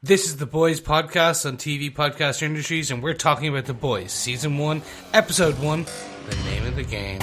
This is The Boys podcast on TV Podcast Industries, and we're talking about The Boys, Season 1, Episode 1, The Name of the Game.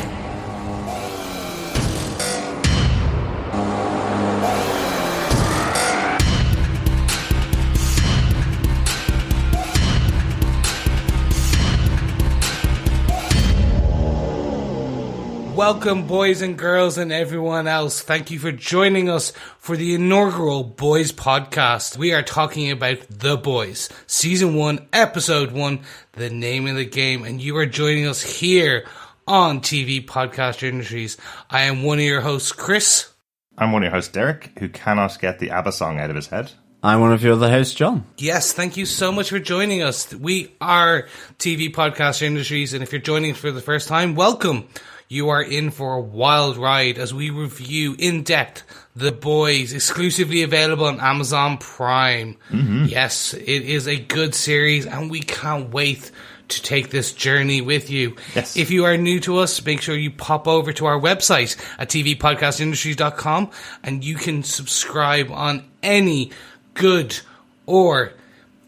Welcome, boys and girls and everyone else. Thank you for joining us for the inaugural Boys podcast. We are talking about The Boys, Season 1, Episode 1, The Name of the Game. And you are joining us here on TV Podcast Industries. I am one of your hosts, Chris. I'm one of your hosts, Derek, who cannot get the ABBA song out of his head. I'm one of your other hosts, John. Yes, thank you so much for joining us. We are TV Podcast Industries, and if you're joining us for the first time, welcome. You are in for a wild ride as we review in depth The Boys, exclusively available on Amazon Prime. Mm-hmm. Yes, it is a good series and we can't wait to take this journey with you. Yes. If you are new to us, make sure you pop over to our website at tvpodcastindustries.com and you can subscribe on any good or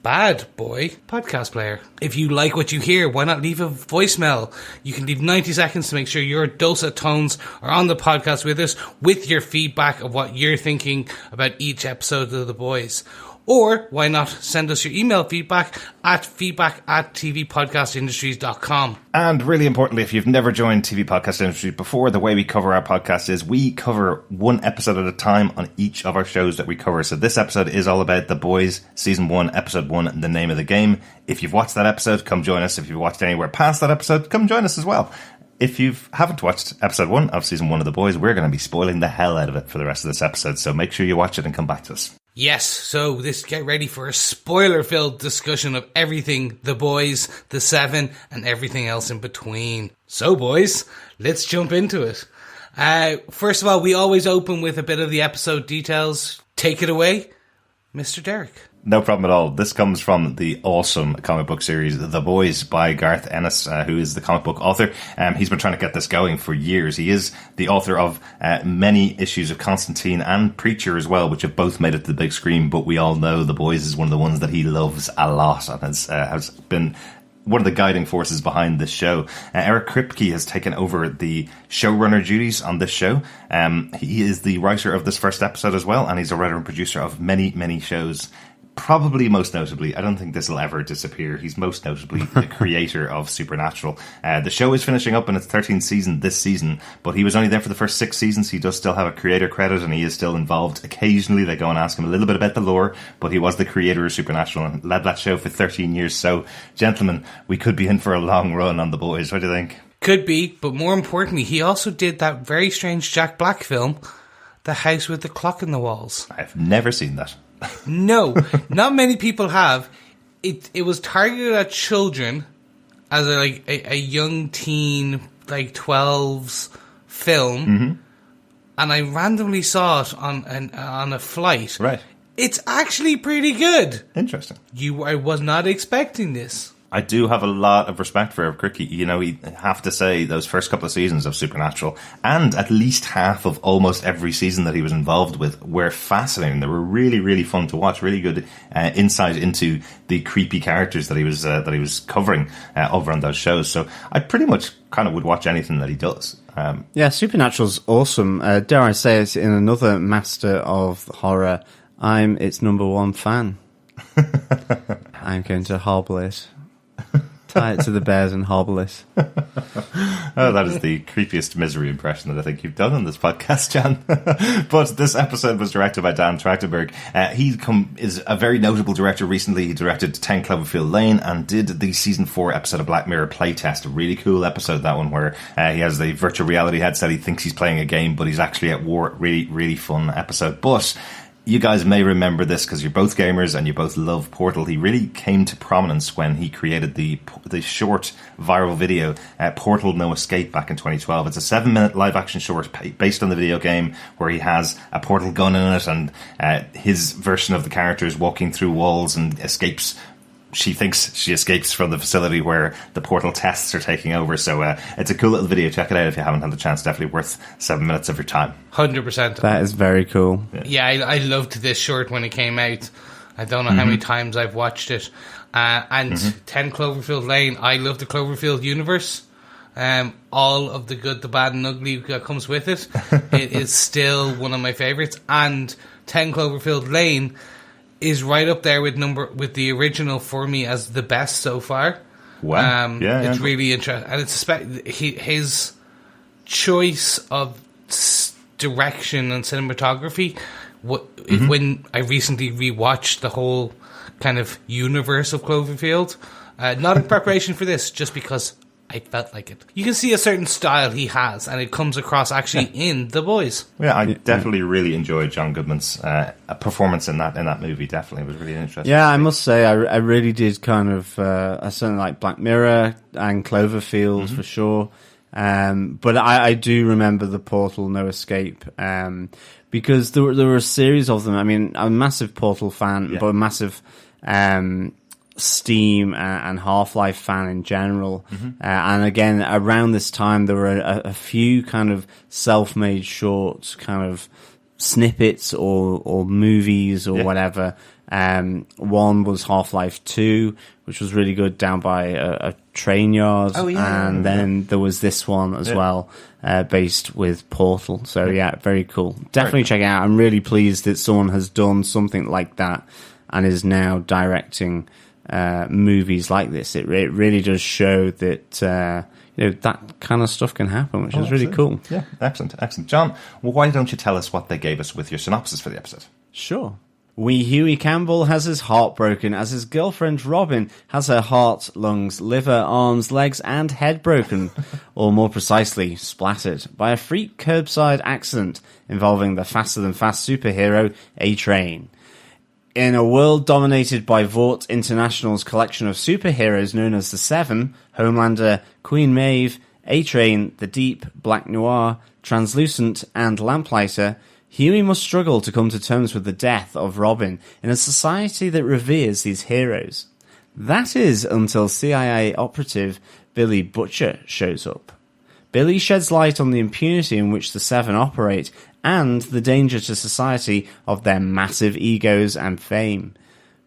bad boy podcast player. If you like what you hear, why not leave a voicemail? You can leave 90 seconds to make sure your dulcet tones are on the podcast with us, with your feedback of what you're thinking about each episode of The Boys. Or why not send us your email feedback at tvpodcastindustries.com. And really importantly, if you've never joined TV Podcast Industry before, the way we cover our podcast is we cover one episode at a time on each of our shows that we cover. So this episode is all about The Boys, Season 1, Episode 1, The Name of the Game. If you've watched that episode, come join us. If you've watched anywhere past that episode, come join us as well. If you haven't watched Episode 1 of Season 1 of The Boys, we're going to be spoiling the hell out of it for the rest of this episode. So make sure you watch it and come back to us. Yes, so get ready for a spoiler-filled discussion of everything The Boys, The Seven, and everything else in between. So, boys, let's jump into it. First of all, we always open with a bit of the episode details. Take it away, Mr. Derek. No problem at all. This comes from the awesome comic book series The Boys by Garth Ennis, who is the comic book author. He's been trying to get this going for years. He is the author of many issues of Constantine and Preacher as well, which have both made it to the big screen. But we all know The Boys is one of the ones that he loves a lot and has been one of the guiding forces behind this show. Eric Kripke has taken over the showrunner duties on this show. He is the writer of this first episode as well, and he's a writer and producer of many, many shows. Probably most notably, I don't think this will ever disappear, he's most notably the creator of Supernatural. The show is finishing up in its 13th season this season, but he was only there for the first 6 seasons. He does still have a creator credit and he is still involved. Occasionally they go and ask him a little bit about the lore, but he was the creator of Supernatural and led that show for 13 years. So, gentlemen, we could be in for a long run on The Boys. What do you think? Could be, but more importantly, he also did that very strange Jack Black film, The House with the Clock in the Walls. I've never seen that. No, not many people have. It was targeted at children as a young teen, like 12's film, mm-hmm. and I randomly saw it on a flight. Right. It's actually pretty good. Interesting. I was not expecting this. I do have a lot of respect for Eric Kripke. You know, you have to say those first couple of seasons of Supernatural and at least half of almost every season that he was involved with were fascinating. They were really, really fun to watch. Really good insight into the creepy characters that he was covering over on those shows. So I pretty much kind of would watch anything that he does. Yeah, Supernatural's awesome. Dare I say it, in another master of horror, I'm its number one fan. I'm going to hobble it. Tie it to the bears and hobble it. Oh, that is the creepiest misery impression that I think you've done on this podcast, Jan. But this episode was directed by Dan Trachtenberg. He is a very notable director recently. He directed 10 Cloverfield Lane and did the season 4 episode of Black Mirror Playtest. A really cool episode, that one, where he has the virtual reality headset. He thinks he's playing a game, but he's actually at war. Really, really fun episode. But you guys may remember this because you're both gamers and you both love Portal. He really came to prominence when he created the short viral video, Portal No Escape, back in 2012. It's a 7-minute live-action short based on the video game where he has a portal gun in it and his version of the character is walking through walls and escapes. She thinks she escapes from the facility where the portal tests are taking over. So it's a cool little video. Check it out if you haven't had the chance. Definitely worth 7 minutes of your time. 100%. That is very cool. Yeah, I loved this short when it came out. I don't know how many times I've watched it. And 10 Cloverfield Lane, I love the Cloverfield universe. All of the good, the bad, and ugly that comes with it. It is still one of my favourites. And 10 Cloverfield Lane is right up there with the original for me as the best so far. Wow. It's really interesting. And it's his choice of direction and cinematography. When I recently rewatched the whole kind of universe of Cloverfield, not in preparation for this, just because I felt like it. You can see a certain style he has, and it comes across actually in The Boys. Yeah, I definitely really enjoyed John Goodman's performance in that movie. Definitely, it was really interesting. Yeah, I must say, I really did kind of. I certainly like Black Mirror and Cloverfield for sure. But I do remember The Portal, No Escape, because there were a series of them. I mean, I'm a massive Portal fan, but a massive Steam and Half-Life fan in general. And again, around this time, there were a few kind of self-made shorts, kind of snippets or movies or whatever. One was Half-Life 2, which was really good, down by a train yard. And then there was this one as well, based with Portal. So very cool. Definitely check it out. I'm really pleased that someone has done something like that and is now directing movies like this. It really does show that that kind of stuff can happen, which is really cool. Yeah, excellent. John, well, why don't you tell us what they gave us with your synopsis for the episode? Sure. Wee Hughie Campbell has his heart broken as his girlfriend Robin has her heart, lungs, liver, arms, legs and head broken, or more precisely, splattered, by a freak curbside accident involving the faster-than-fast superhero A-Train. In a world dominated by Vought International's collection of superheroes known as the Seven, Homelander, Queen Maeve, A-Train, The Deep, Black Noir, Translucent, and Lamplighter, Hughie must struggle to come to terms with the death of Robin in a society that reveres these heroes. That is until CIA operative Billy Butcher shows up. Billy sheds light on the impunity in which the Seven operate and the danger to society of their massive egos and fame.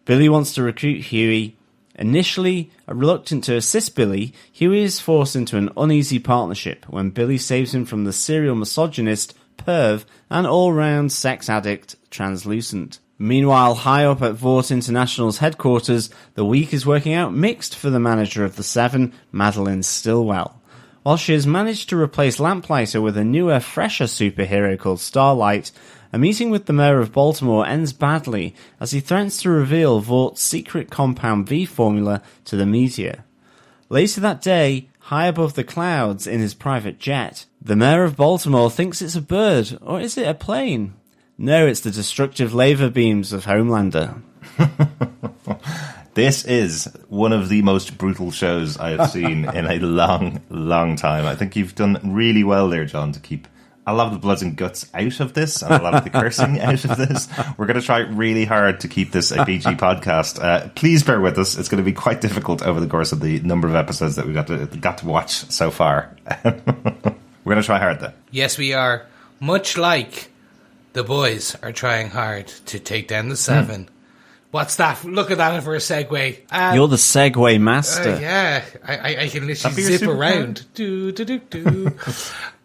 Billy wants to recruit Hughie. Initially reluctant to assist Billy, Hughie is forced into an uneasy partnership when Billy saves him from the serial misogynist, perv, and all-round sex addict Translucent. Meanwhile, high up at Vought International's headquarters, the week is working out mixed for the manager of the Seven, Madeline Stillwell. While she has managed to replace Lamplighter with a newer, fresher superhero called Starlight, a meeting with the mayor of Baltimore ends badly as he threatens to reveal Vaught's secret Compound V formula to the media. Later that day, high above the clouds in his private jet, the mayor of Baltimore thinks it's a bird, or is it a plane? No, it's the destructive laser beams of Homelander. This is one of the most brutal shows I have seen in a long, long time. I think you've done really well there, John, to keep a lot of the bloods and guts out of this and a lot of the cursing out of this. We're going to try really hard to keep this a PG podcast. Please bear with us. It's going to be quite difficult over the course of the number of episodes that we got to watch so far. We're going to try hard, though. Yes, we are. Much like the boys are trying hard to take down the Seven. What's that? Look at that for a segue. You're the segue master. Yeah, I can literally zip around. Do.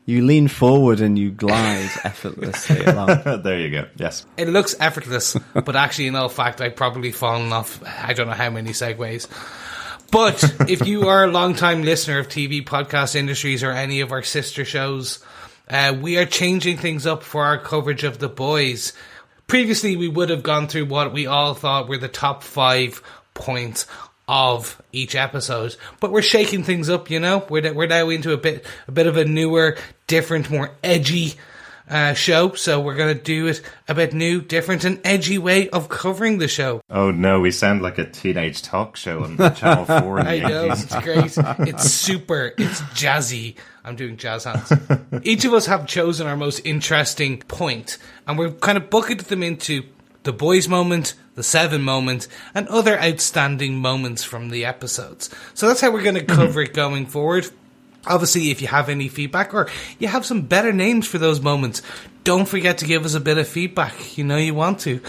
You lean forward and you glide effortlessly along. There you go. Yes. It looks effortless, but actually, in all fact, I've probably fallen off I don't know how many segues. But if you are a long-time listener of TV Podcast Industries or any of our sister shows, we are changing things up for our coverage of The Boys. Previously, we would have gone through what we all thought were the top 5 points of each episode, but we're shaking things up. You know, we're now into a bit of a newer, different, more edgy show. So we're going to do it a bit new, different, and edgy way of covering the show. Oh no, we sound like a teenage talk show on Channel 4. I know, it's great. It's super. It's jazzy. I'm doing jazz hands. Each of us have chosen our most interesting point, and we've kind of bucketed them into the boys moment, the Seven moment, and other outstanding moments from the episodes. So that's how we're going to cover it going forward. Obviously, if you have any feedback or you have some better names for those moments, don't forget to give us a bit of feedback. You know you want to.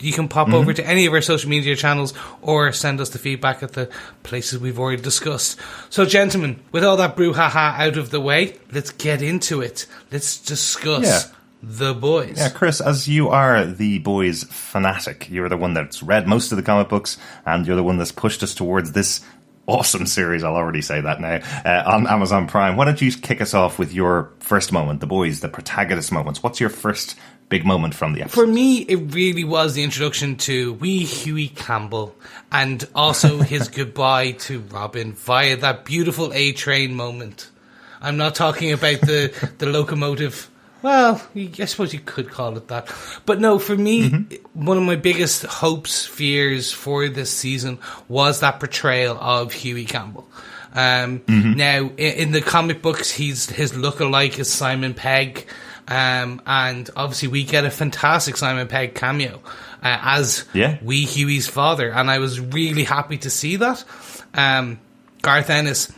You can pop over to any of our social media channels or send us the feedback at the places we've already discussed. So, gentlemen, with all that brouhaha out of the way, let's get into it. Let's discuss The Boys. Yeah, Chris, as you are the Boys fanatic, you're the one that's read most of the comic books, and you're the one that's pushed us towards this awesome series, I'll already say that now, on Amazon Prime. Why don't you kick us off with your first moment, The Boys, the protagonist moments. What's your first big moment from the episode? For me, it really was the introduction to wee Hughie Campbell, and also his goodbye to Robin via that beautiful A-Train moment. I'm not talking about the locomotive. Well, I suppose you could call it that. But no, for me, one of my biggest hopes, fears for this season was that portrayal of Hughie Campbell. Now, in the comic books, his lookalike is Simon Pegg. And obviously we get a fantastic Simon Pegg cameo as wee Hughie's father. And I was really happy to see that. Garth Ennis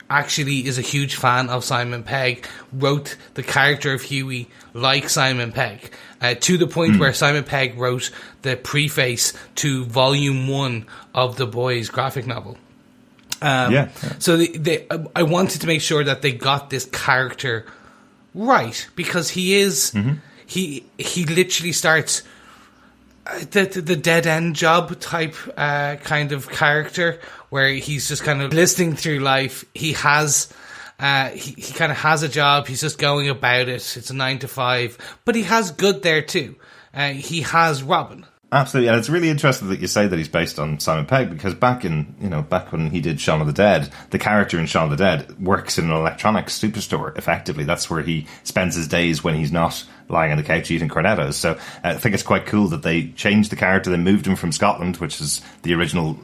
actually is a huge fan of Simon Pegg, wrote the character of Hughie like Simon Pegg, to the point where Simon Pegg wrote the preface to Volume 1 of The Boys graphic novel. So I wanted to make sure that they got this character right, because he is, he literally starts the dead end job type kind of character, where he's just kind of listening through life. He has he kind of has a job, he's just going about it. It's a 9 to 5, but he has good there too. He has Robin. Absolutely, and it's really interesting that you say that he's based on Simon Pegg, because back when he did Shaun of the Dead, the character in Shaun of the Dead works in an electronics superstore. Effectively, that's where he spends his days when he's not lying on the couch eating cornettos. So I think it's quite cool that they changed the character. They moved him from Scotland, which is the original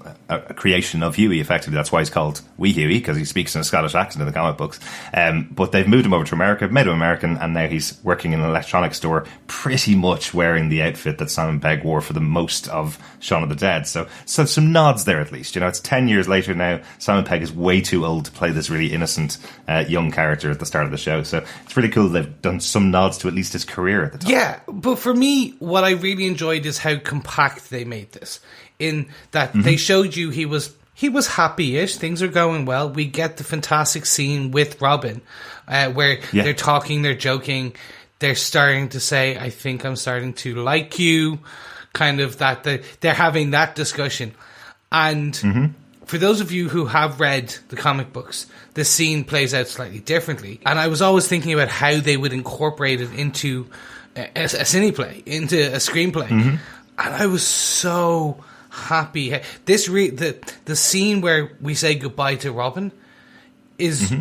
creation of Hughie. Effectively, that's why he's called Wee Hughie, because he speaks in a Scottish accent in the comic books. But they've moved him over to America, made him American, and now he's working in an electronics store, pretty much wearing the outfit that Simon Pegg wore for the most of Shaun of the Dead. So some nods there at least. You know, it's 10 years later now. Simon Pegg is way too old to play this really innocent young character at the start of the show. So it's really cool they've done some nods to at least his career at the time. Yeah, but for me, what I really enjoyed is how compact they made this. In that they showed you he was happy-ish, things are going well. We get the fantastic scene with Robin, where they're talking, they're joking, they're starting to say, I think I'm starting to like you, kind of that they're having that discussion. And for those of you who have read the comic books, the scene plays out slightly differently. And I was always thinking about how they would incorporate it into a cineplay, into a screenplay. And I was so happy. The scene where we say goodbye to Robin is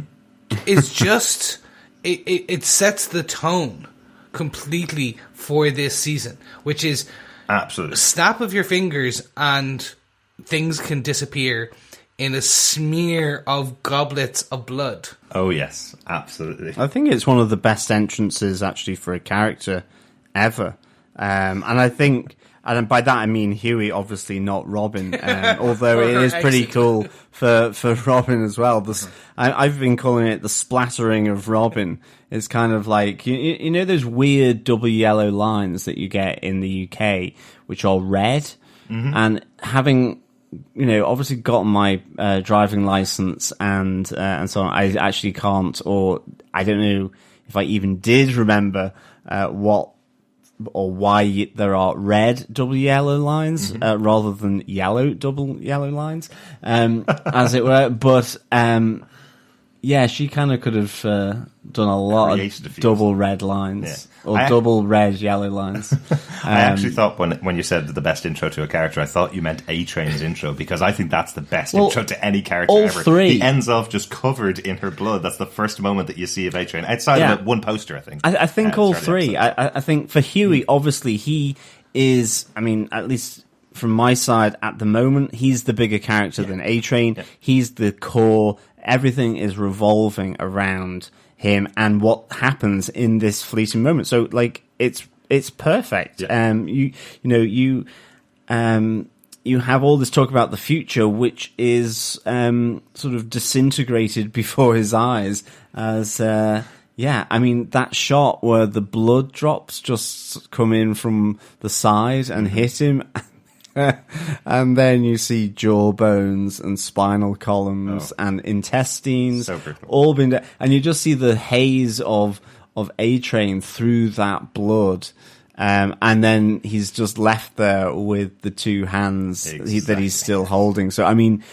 just it sets the tone completely for this season, which is absolutely snap of your fingers and things can disappear in a smear of goblets of blood. Oh yes, absolutely. I think it's one of the best entrances actually for a character ever, and I think. And by that I mean Hughie, obviously not Robin, although it is pretty cool for Robin as well. I've been calling it the splattering of Robin. It's kind of like, you know those weird double yellow lines that you get in the UK, which are red? And having, obviously gotten my driving license and so on, I actually can't, or I don't know if I even did remember what or why there are red double yellow lines rather than yellow double yellow lines, as it were. But she kind of could have done a lot of double red lines or double red yellow lines. I actually thought when you said the best intro to a character, I thought you meant A-Train's intro, because I think that's the best intro to any character ever. Three. He ends off just covered in her blood. That's the first moment that you see of A-Train. Outside of one poster, I think. I think all three. I think for Hughie, obviously, he is, at least from my side at the moment, he's the bigger character than A-Train. Yeah. He's the core. Everything is revolving around him and what happens in this fleeting moment. So, it's perfect. Yeah. You have all this talk about the future, which is sort of disintegrated before his eyes as Yeah, I mean, that shot where the blood drops just come in from the side and hit him, and then you see jawbones and spinal columns and intestines all been there, and you just see the haze of A-Train through that blood. And then he's just left there with the two hands that he's still holding. So, I mean,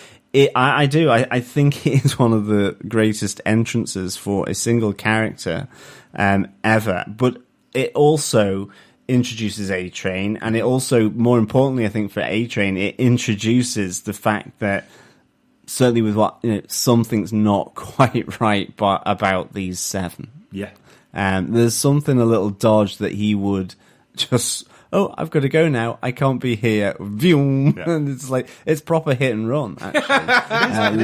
I think it is one of the greatest entrances for a single character ever. But it also introduces A-Train, and it also, more importantly, I think for A-Train, it introduces the fact that certainly with something's not quite right about these 7. Yeah. There's something a little dodge that he would just, I've got to go now. I can't be here. Vroom. Yeah. And it's like, it's proper hit and run, actually.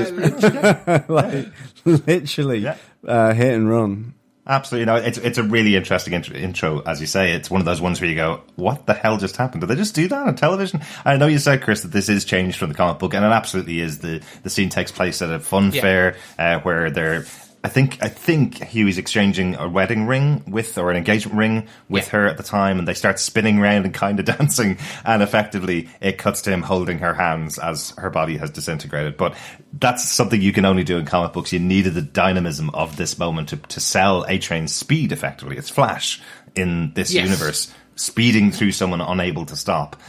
Literally, hit and run. Absolutely. It's a really interesting intro, as you say. It's one of those ones where you go, what the hell just happened? Did they just do that on television? I know you said, Chris, that this is changed from the comic book, and it absolutely is. The scene takes place at a fun fair where they're... I think Hughie's exchanging a wedding ring or an engagement ring with her at the time, and they start spinning around and kind of dancing, and effectively it cuts to him holding her hands as her body has disintegrated. But that's something you can only do in comic books. You needed the dynamism of this moment to sell A-Train's speed, effectively. It's Flash in this universe, speeding through someone unable to stop.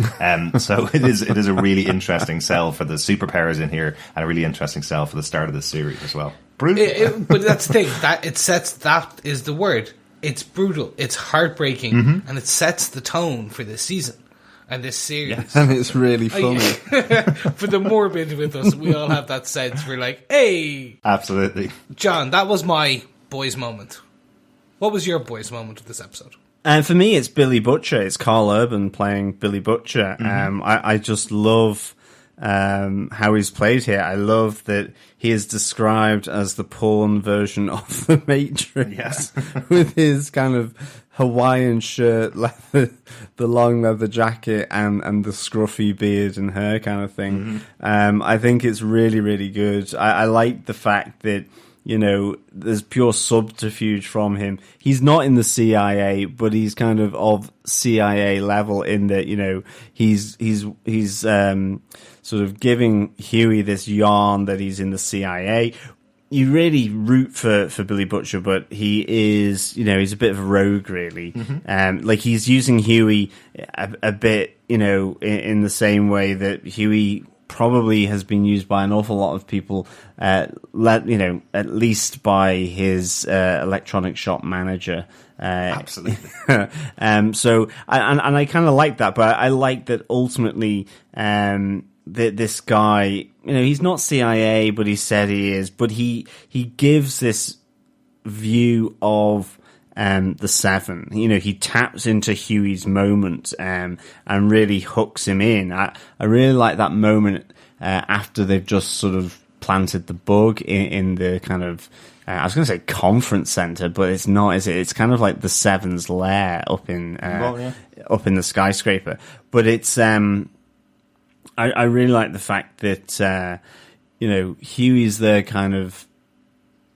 So it is a really interesting sell for the superpowers in here, and a really interesting sell for the start of this series as well. Brutal. But that's the thing, that is the word. It's brutal, it's heartbreaking, and it sets the tone for this season and this series. Yes. And it's really funny. For the morbid with us, we all have that sense. We're like, hey! Absolutely. John, that was my boys' moment. What was your boys' moment of this episode? And for me, it's Billy Butcher. It's Carl Urban playing Billy Butcher. I just love how he's played here. I love that he is described as the porn version of the Matrix, with his kind of Hawaiian shirt, the long leather jacket, and the scruffy beard and hair kind of thing. I think it's really, really good. I like the fact that, there's pure subterfuge from him. He's not in the CIA, but he's kind of CIA level in that, he's sort of giving Hughie this yarn that he's in the CIA. You really root for Billy Butcher, but he is, he's a bit of a rogue, really. Like, he's using Hughie a bit, in the same way that Hughie probably has been used by an awful lot of people, at least by his electronic shop manager. Absolutely. So I kind of like that, but I like that ultimately this guy, he's not CIA, but he said he is. But he gives this view of the 7. He taps into Hughie's moment and really hooks him in. I really like that moment after they've just sort of planted the bug in the kind of I was going to say conference center, but it's not, is it? It's kind of like the 7's lair up in the skyscraper. But it's I really like the fact that Hughie's there kind of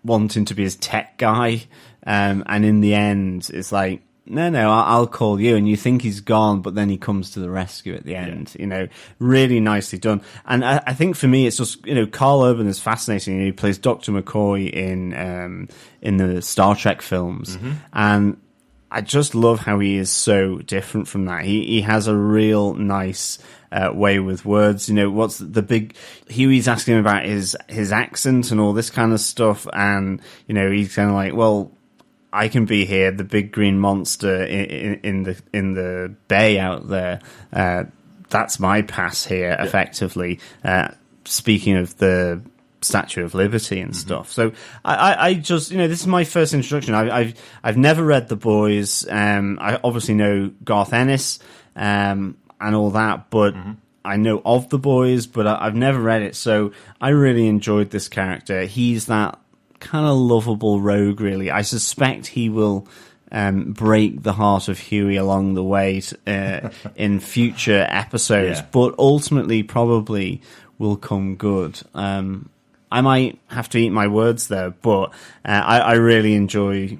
wanting to be his tech guy. And in the end, it's like, no, I'll call you. And you think he's gone, but then he comes to the rescue at the end. Really nicely done. And I think for me, it's just, Carl Urban is fascinating. He plays Dr. McCoy in the Star Trek films. And I just love how he is so different from that. He has a real nice way with words. What's the big... Hughie's asking him about his accent and all this kind of stuff. And, he's kind of like, well, I can be here, the big green monster in the bay out there. That's my pass here, effectively. Speaking of the Statue of Liberty and stuff. So I just, this is my first introduction. I've never read The Boys. I obviously know Garth Ennis and all that, but I know of The Boys, but I've never read it. So I really enjoyed this character. He's that kind of lovable rogue, really. I suspect he will break the heart of Hughie along the way in future episodes, but ultimately probably will come good. I might have to eat my words there, but I really enjoy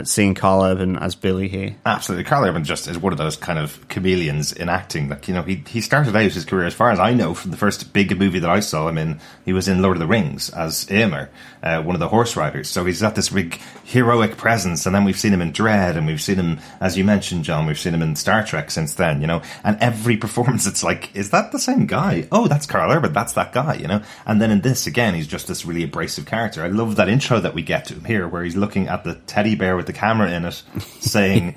seeing Carl Urban as Billy here. Absolutely. Carl Urban just is one of those kind of chameleons in acting. Like, he started out his career, as far as I know, from the first big movie that I saw him in, he was in Lord of the Rings as Éomer, one of the horse riders. So he's got this big heroic presence, and then we've seen him in Dread, and we've seen him, as you mentioned, John, we've seen him in Star Trek since then, and every performance it's like, is that the same guy? Oh, that's Carl Urban, that's that guy, And then in this, again, he's just this really abrasive character. I love that intro that we get to him here, where he's looking at the teddy bear with the camera in it, saying,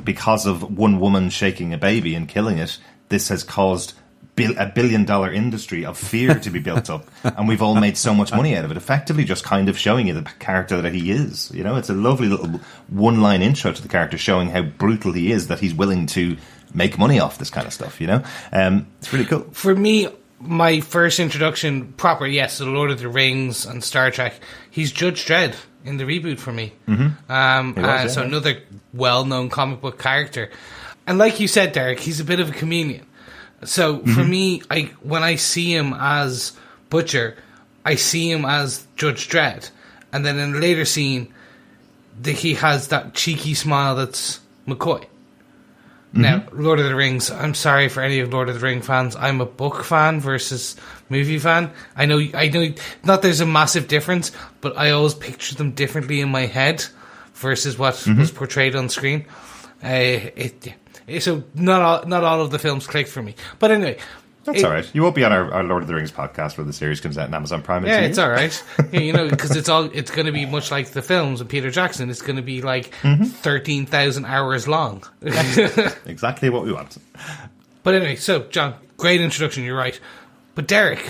because of one woman shaking a baby and killing it, this has caused $1 billion industry of fear to be built up, and we've all made so much money out of it. Effectively just kind of showing you the character that he is. It's a lovely little one-line intro to the character, showing how brutal he is, that he's willing to make money off this kind of stuff, It's really cool. For me, my first introduction proper, yes, to Lord of the Rings and Star Trek, he's Judge Dredd in the reboot for me. Mm-hmm. So another well-known comic book character. And like you said, Derek, he's a bit of a chameleon. So for me, when I see him as Butcher, I see him as Judge Dredd. And then in a later scene, he has that cheeky smile that's McCoy. Now, Lord of the Rings, I'm sorry for any of Lord of the Rings fans. I'm a book fan versus movie fan. I know, not there's a massive difference, but I always picture them differently in my head versus what was portrayed on screen. So not all of the films clicked for me. But anyway. That's all right. You won't be on our Lord of the Rings podcast when the series comes out on Amazon Prime. Yeah, it's all right. Because it's going to be much like the films of Peter Jackson. It's going to be like 13,000 hours long. Exactly what we want. But anyway, so John, great introduction. You're right. But Derek,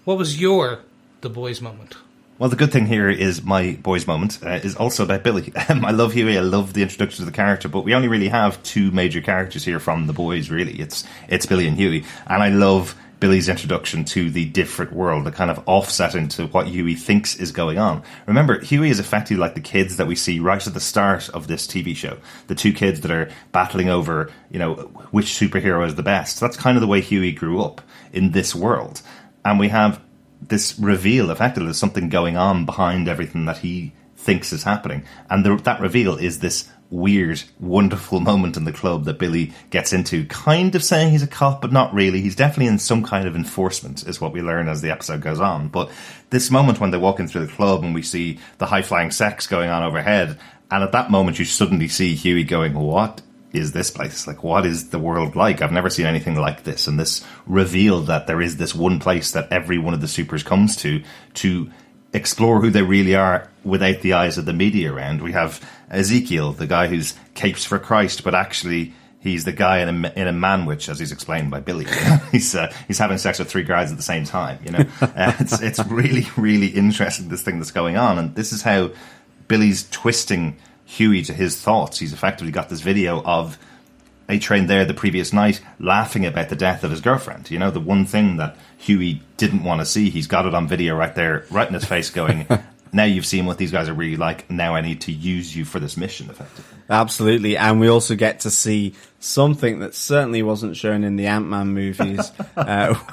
what was your The Boys moment? Well, the good thing here is my boys' moment is also about Billy. I love Hughie. I love the introduction to the character, but we only really have two major characters here from the boys, really. It's Billy and Hughie. And I love Billy's introduction to the different world, the kind of offsetting to what Hughie thinks is going on. Remember, Hughie is effectively like the kids that we see right at the start of this TV show. The two kids that are battling over, which superhero is the best. That's kind of the way Hughie grew up in this world. And we have this reveal, effectively, there's something going on behind everything that he thinks is happening. And that reveal is this weird, wonderful moment in the club that Billy gets into, kind of saying he's a cop, but not really. He's definitely in some kind of enforcement, is what we learn as the episode goes on. But this moment when they walk in through the club and we see the high-flying sex going on overhead, and at that moment you suddenly see Hughie going, what is this place? Like, what is the world like? I've never seen anything like this. And this reveal that there is this one place that every one of the supers comes to explore who they really are without the eyes of the media around. We have Ezekiel, the guy who's capes for Christ, but actually he's the guy in a man-witch, as he's explained by Billy. He's having sex with three guys at the same time, It's really, really interesting, this thing that's going on. And this is how Billy's twisting Hughie to his thoughts. He's effectively got this video of A-Train there the previous night laughing about the death of his girlfriend. The one thing that Hughie didn't want to see. He's got it on video right there, right in his face going, now you've seen what these guys are really like. Now I need to use you for this mission, effectively. Absolutely. And we also get to see something that certainly wasn't shown in the Ant-Man movies,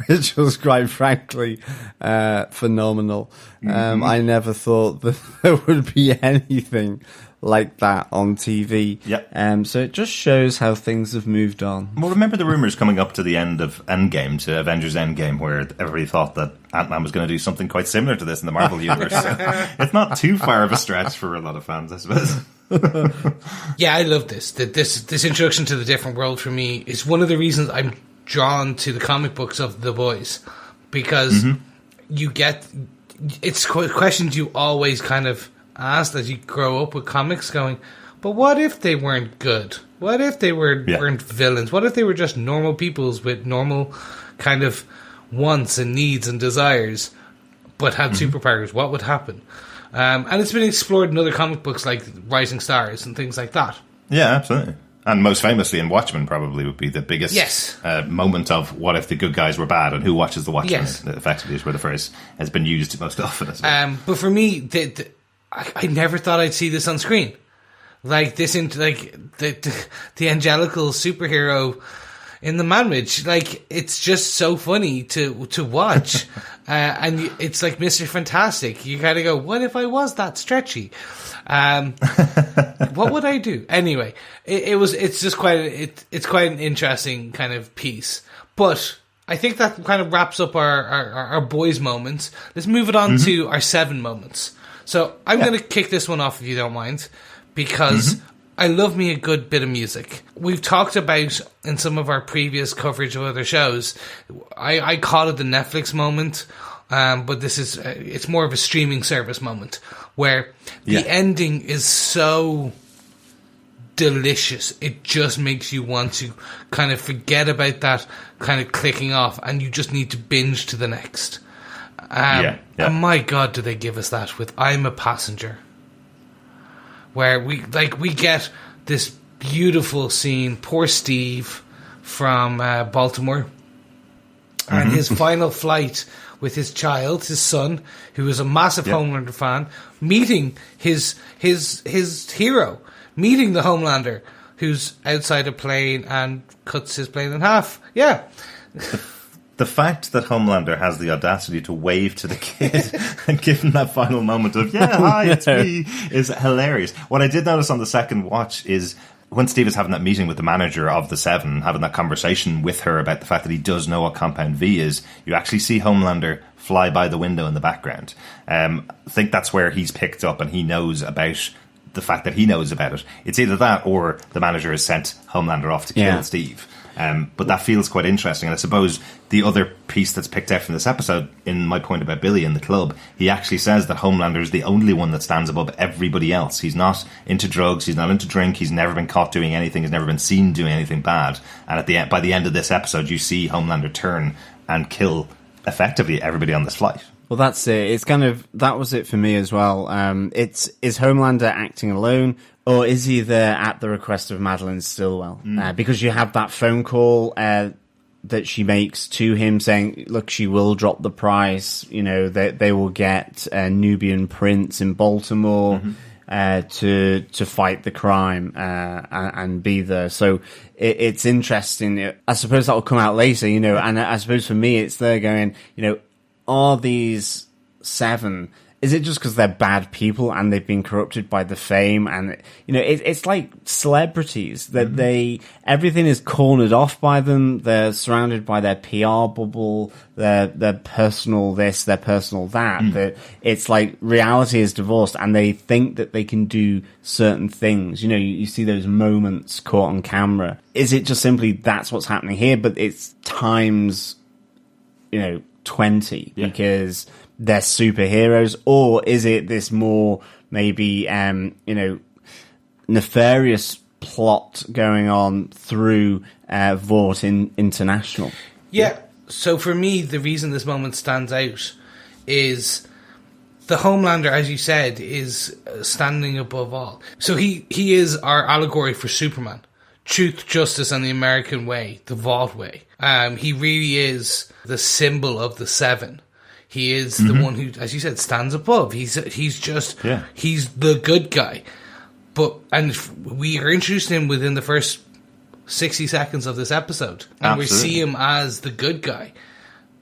which was quite frankly phenomenal. I never thought that there would be anything like that on TV. Yep. So it just shows how things have moved on. Well, remember the rumours coming up to the end of Endgame, to Avengers Endgame, where everybody thought that Ant-Man was going to do something quite similar to this in the Marvel Universe. So it's not too far of a stretch for a lot of fans, I suppose. Yeah, I love this. This introduction to the different world for me is one of the reasons I'm drawn to the comic books of The Boys, because you get, it's questions you always kind of asked as you grow up with comics, going, but what if they weren't good? What if they weren't villains? What if they were just normal peoples with normal kind of wants and needs and desires, but had superpowers? What would happen? And it's been explored in other comic books like Rising Stars and things like that. Yeah, absolutely. And most famously in Watchmen probably would be the biggest moment of what if the good guys were bad and who watches the Watchmen. Yes. Effectively is where the phrase has been used most often. But for me, I never thought I'd see this on screen. Like this, the angelical superhero, in the manwich. Like, it's just so funny to watch. And it's like Mr. Fantastic. You kind of go, what if I was that stretchy? What would I do? Anyway, it's quite an interesting kind of piece. But I think that kind of wraps up our boys moments. Let's move it on to our 7 moments. So I'm going to kick this one off if you don't mind, because I love me a good bit of music. We've talked about in some of our previous coverage of other shows, I call it the Netflix moment, but this is it's more of a streaming service moment where the ending is so delicious. It just makes you want to kind of forget about that kind of clicking off, and you just need to binge to the next. And my God, do they give us that with I'm a Passenger, where we get this beautiful scene. Poor Steve from Baltimore, and his final flight with his child, his son, who is a massive Homelander fan, meeting his hero, meeting the Homelander, who's outside a plane and cuts his plane in half. Yeah. The fact that Homelander has the audacity to wave to the kid and give him that final moment of, hi, it's me, is hilarious. What I did notice on the second watch is when Steve is having that meeting with the manager of the 7, having that conversation with her about the fact that he does know what Compound V is, you actually see Homelander fly by the window in the background. I think that's where he's picked up and he knows about the fact that he knows about it. It's either that or the manager has sent Homelander off to kill Steve. But that feels quite interesting. And I suppose the other piece that's picked out from this episode, in my point about Billy in the club, he actually says that Homelander is the only one that stands above everybody else. He's not into drugs, he's not into drink, he's never been caught doing anything, he's never been seen doing anything bad. And by the end of this episode, you see Homelander turn and kill effectively everybody on this flight. Well, that's it. It's kind of, that was it for me as well. Is Homelander acting alone, or is he there at the request of Madeline Stillwell? Because you have that phone call that she makes to him saying, look, she will drop the price. You know, they will get a Nubian prince in Baltimore to fight the crime and be there. So it's interesting. I suppose that will come out later, you know, and I suppose for me, it's there going, you know, are these 7, is it just because they're bad people and they've been corrupted by the fame? And, you know, it's like celebrities that everything is cornered off by them. They're surrounded by their PR bubble, their personal this, their personal that. That it's like reality is divorced and they think that they can do certain things. You know, you see those moments caught on camera. Is it just simply that's what's happening here? But it's times, you know, 20 because they're superheroes, or is it this more maybe you know, nefarious plot going on through Vought International? So for me, the reason this moment stands out is the Homelander, as you said, is standing above all. So he is our allegory for Superman. Truth, justice, and the American way, the Vought way. He really is the symbol of the 7. He is the one who, as you said, stands above. He's the good guy. And we are introduced to him within the first 60 seconds of this episode. And we see him as the good guy.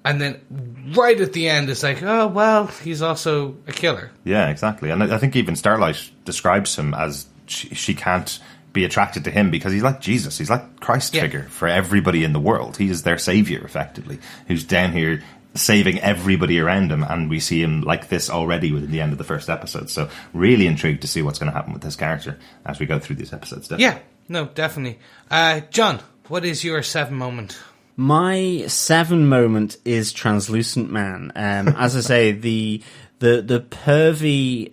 And then right at the end, it's like, oh, well, he's also a killer. Yeah, exactly. And I think even Starlight describes him as she can't be attracted to him because he's like Jesus. He's like Christ figure for everybody in the world. He is their savior, effectively, who's down here saving everybody around him. And we see him like this already within the end of the first episode. So really intrigued to see what's going to happen with this character as we go through these episodes. Definitely. Yeah, no, definitely. John, what is your 7 moment? My 7 moment is Translucent Man. As I say, the pervy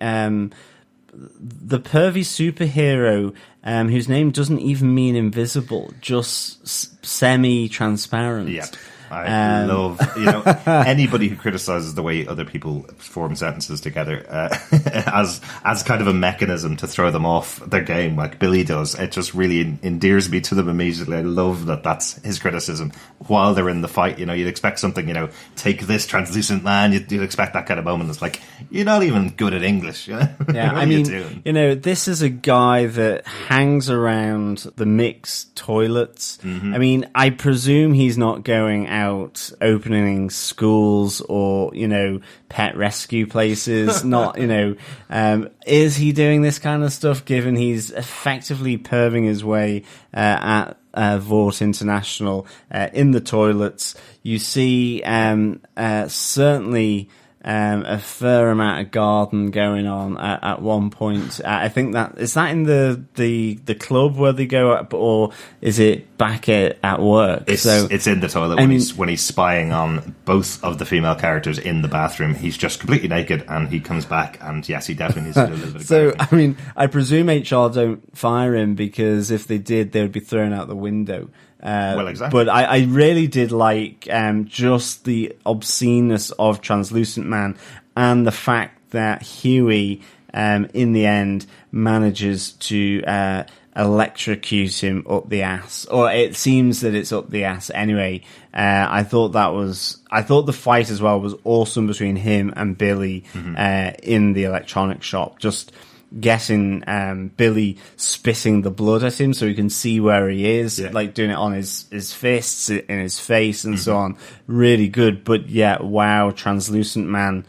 superhero whose name doesn't even mean invisible, just semi-transparent. Yeah, I love, anybody who criticizes the way other people form sentences together as kind of a mechanism to throw them off their game, like Billy does. It just really endears me to them immediately. I love that that's his criticism while they're in the fight. You'd expect something, take this translucent man. You'd expect that kind of moment. It's like, you're not even good at English. Yeah, I mean, this is a guy that hangs around the mixed toilets. I mean, I presume he's not going out opening schools or, pet rescue places. Not, is he doing this kind of stuff given he's effectively perving his way at Vought International in the toilets? You see certainly a fair amount of garden going on at one point. I think that is that in the club where they go up, or is it back at work? It's in the toilet when he's spying on both of the female characters in the bathroom. He's just completely naked, and he comes back, and yes, he definitely needs to do a little bit of So, gardening. I mean, I presume HR don't fire him, because if they did, they would be thrown out the window. Well, exactly. But I really did like just the obsceneness of Translucent Man, and the fact that Hughie, in the end, manages to electrocute him up the ass. Or it seems that it's up the ass anyway. I thought the fight as well was awesome between him and Billy in the electronic shop. Just getting Billy spitting the blood at him so he can see where he is, like doing it on his fists, in his face, and so on. Really good. But yeah, wow, Translucent Man.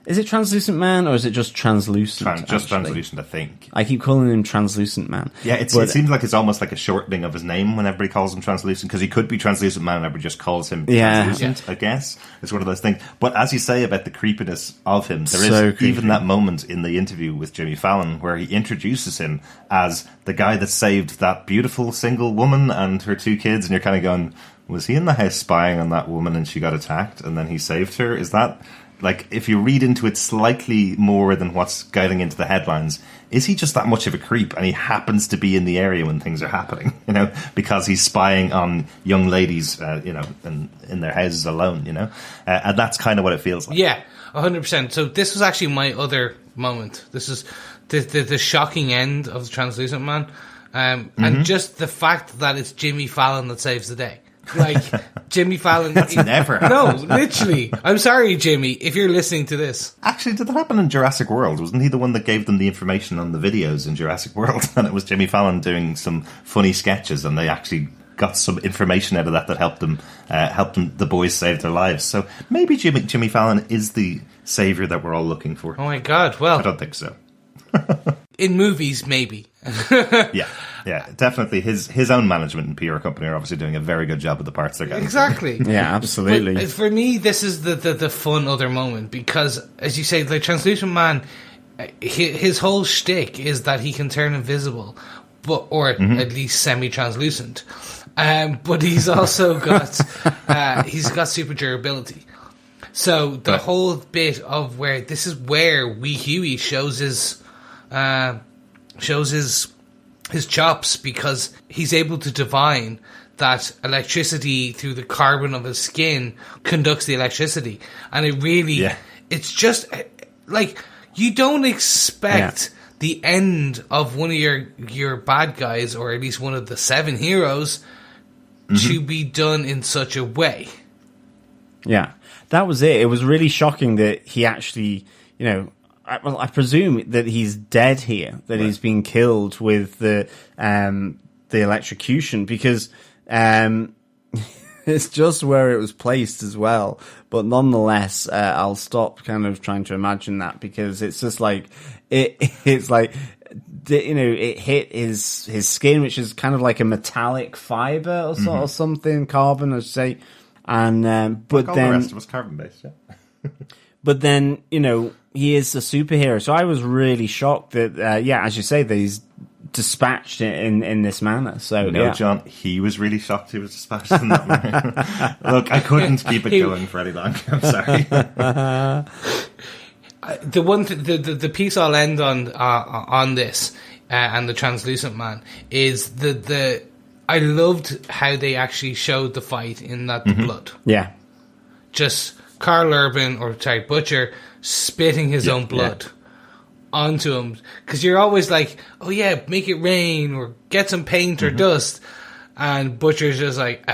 Is it Translucent Man, or is it just Translucent? Just Translucent, I think. I keep calling him Translucent Man. Yeah, it seems like it's almost like a shortening of his name when everybody calls him Translucent, because he could be Translucent Man and everybody just calls him Translucent, I guess. It's one of those things. But as you say about the creepiness of him, there is even that moment in the interview with Jimmy Fallon where he introduces him as the guy that saved that beautiful single woman and her 2 kids, and you're kind of going, was he in the house spying on that woman and she got attacked and then he saved her? Is that... Like, if you read into it slightly more than what's guiding into the headlines, is he just that much of a creep and he happens to be in the area when things are happening, because he's spying on young ladies, in their houses alone, and that's kind of what it feels like. Yeah, 100%. So this was actually my other moment. This is the shocking end of the Translucent Man, and just the fact that it's Jimmy Fallon that saves the day. Like, Jimmy Fallon... That's never happened. No, literally. I'm sorry, Jimmy, if you're listening to this. Actually, did that happen in Jurassic World? Wasn't he the one that gave them the information on the videos in Jurassic World? And it was Jimmy Fallon doing some funny sketches, and they actually got some information out of that helped them, the boys save their lives. So maybe Jimmy Fallon is the savior that we're all looking for. Oh my God, well... I don't think so. In movies, maybe. Yeah, definitely. His own management and PR company are obviously doing a very good job of the parts they're getting. Exactly. Yeah, absolutely. But for me, this is the fun other moment, because, as you say, the Translucent Man, his whole shtick is that he can turn invisible, or at least semi-translucent. But he's also got he's got super durability. So the whole bit of where this is where Wee Hughie shows his chops, because he's able to divine that electricity through the carbon of his skin conducts the electricity, and it really it's just like, you don't expect the end of one of your bad guys, or at least one of the 7 heroes, to be done in such a way. Yeah, that was it. It was really shocking that he actually, I presume that he's dead here, that he's been killed with the electrocution, because it's just where it was placed as well. But nonetheless, I'll stop kind of trying to imagine that, because it's just like it's like, it hit his skin, which is kind of like a metallic fiber or something, carbon, I'd say. And but then the rest was carbon based, But then, he is a superhero. So I was really shocked that, as you say, that he's dispatched in this manner. So John, he was really shocked he was dispatched in that manner. Look, I couldn't keep it going for any longer. I'm sorry. The piece I'll end on this and the Translucent Man is I loved how they actually showed the fight in that blood. Yeah. just Carl Urban, or sorry, Butcher, spitting his own blood onto him. Because you're always like, oh yeah, make it rain, or get some paint or dust. And Butcher's just like,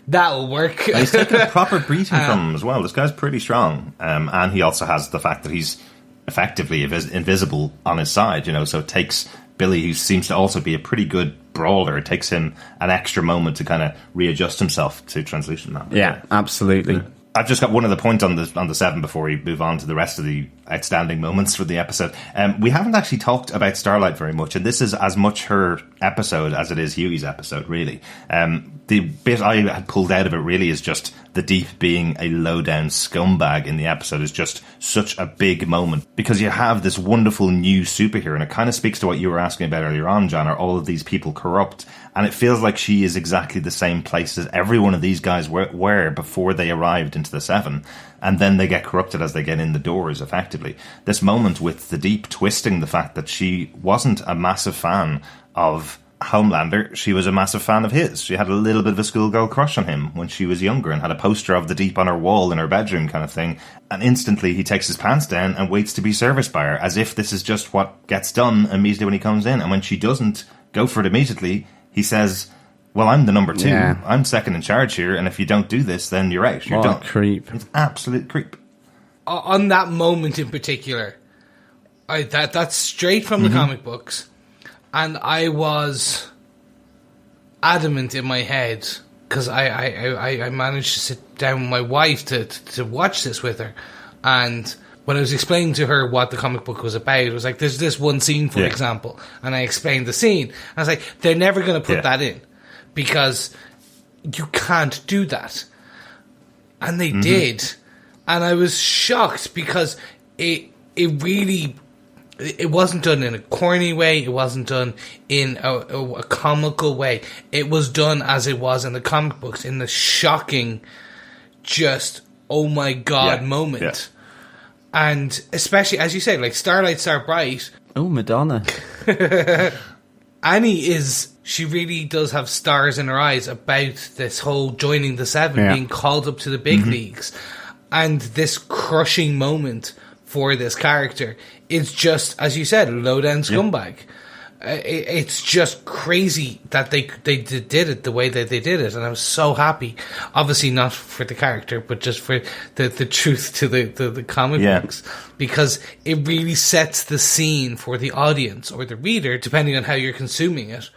that'll work. He's taking a proper beating from him as well. This guy's pretty strong. And he also has the fact that he's effectively invisible on his side, so it takes Billy, who seems to also be a pretty good brawler, it takes him an extra moment to kind of readjust himself to translucent man. Yeah, absolutely. Yeah. I've just got one other point on the 7 before we move on to the rest of the outstanding moments for the episode. We haven't actually talked about Starlight very much, and this is as much her episode as it is Hughie's episode, really. The bit I had pulled out of it really is just the Deep being a low-down scumbag in the episode is just such a big moment, because you have this wonderful new superhero, and it kind of speaks to what you were asking about earlier on, John. Are all of these people corrupt? And it feels like she is exactly the same place as every one of these guys were before they arrived into the 7. And then they get corrupted as they get in the doors, effectively. This moment with the Deep twisting the fact that she wasn't a massive fan of Homelander, she was a massive fan of his. She had a little bit of a schoolgirl crush on him when she was younger and had a poster of the Deep on her wall in her bedroom kind of thing. And instantly he takes his pants down and waits to be serviced by her, as if this is just what gets done immediately when he comes in. And when she doesn't go for it immediately, he says, well, I'm the number 2. Yeah. I'm second in charge here, and if you don't do this, then you're out. You're done. Creep. It's absolute creep. On that moment in particular, that's straight from the comic books, and I was adamant in my head, because I managed to sit down with my wife to watch this with her, and when I was explaining to her what the comic book was about, it was like, there's this one scene, for example, and I explained the scene. I was like, they're never going to put that in, because you can't do that. And they did. And I was shocked, because it wasn't done in a corny way. It wasn't done in a comical way. It was done as it was in the comic books, in the shocking, just, oh my God moment. Yeah. And especially, as you say, like Starlight, Starbright. Oh, Madonna. Annie she really does have stars in her eyes about this whole joining the 7, being called up to the big leagues. And this crushing moment for this character is just, as you said, low-down scumbag. It's just crazy that they did it the way that they did it, and I was so happy. Obviously not for the character, but just for the truth to the comic books, because it really sets the scene for the audience or the reader, depending on how you're consuming it.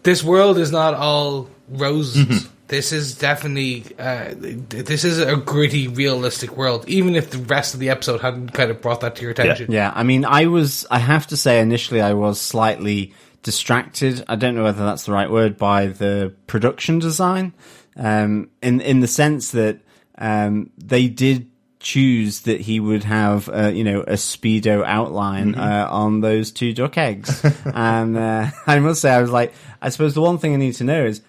This world is not all roses. This is definitely this is a gritty, realistic world, even if the rest of the episode hadn't kind of brought that to your attention. Yeah, I mean, I have to say, initially I was slightly distracted. I don't know whether that's the right word, by the production design, in the sense that they did choose that he would have a Speedo outline on those 2 duck eggs. And I must say, I suppose the one thing I need to know is,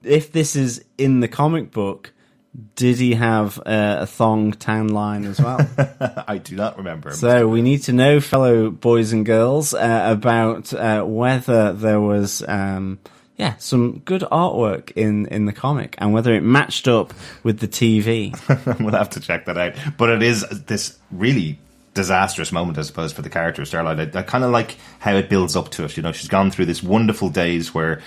if this is in the comic book, did he have a thong tan line as well? I do not remember. So we need to know, fellow boys and girls, about whether there was some good artwork in the comic, and whether it matched up with the TV. We'll have to check that out. But it is this really disastrous moment, I suppose, for the character of Starlight. I kind of like how it builds up to it. She's gone through this wonderful days where,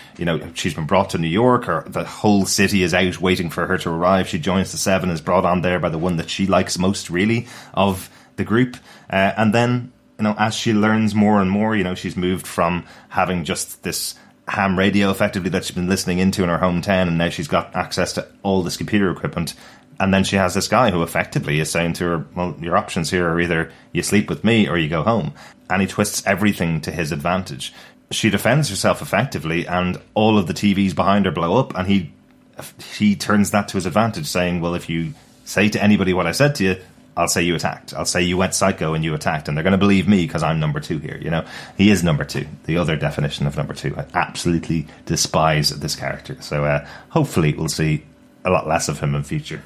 she's been brought to New York, or the whole city is out waiting for her to arrive. She joins the 7, is brought on there by the one that she likes most, really, of the group. And then, as she learns more and more, she's moved from having just this ham radio, effectively, that she's been listening into in her hometown, and now she's got access to all this computer equipment. And then she has this guy who effectively is saying to her, well, your options here are either you sleep with me or you go home. And he twists everything to his advantage. She defends herself effectively, and all of the TVs behind her blow up, and he turns that to his advantage, saying, well, if you say to anybody what I said to you, I'll say you attacked. I'll say you went psycho and you attacked, and they're going to believe me because I'm number 2 here. He is number 2, the other definition of number 2. I absolutely despise this character. So hopefully we'll see a lot less of him in future.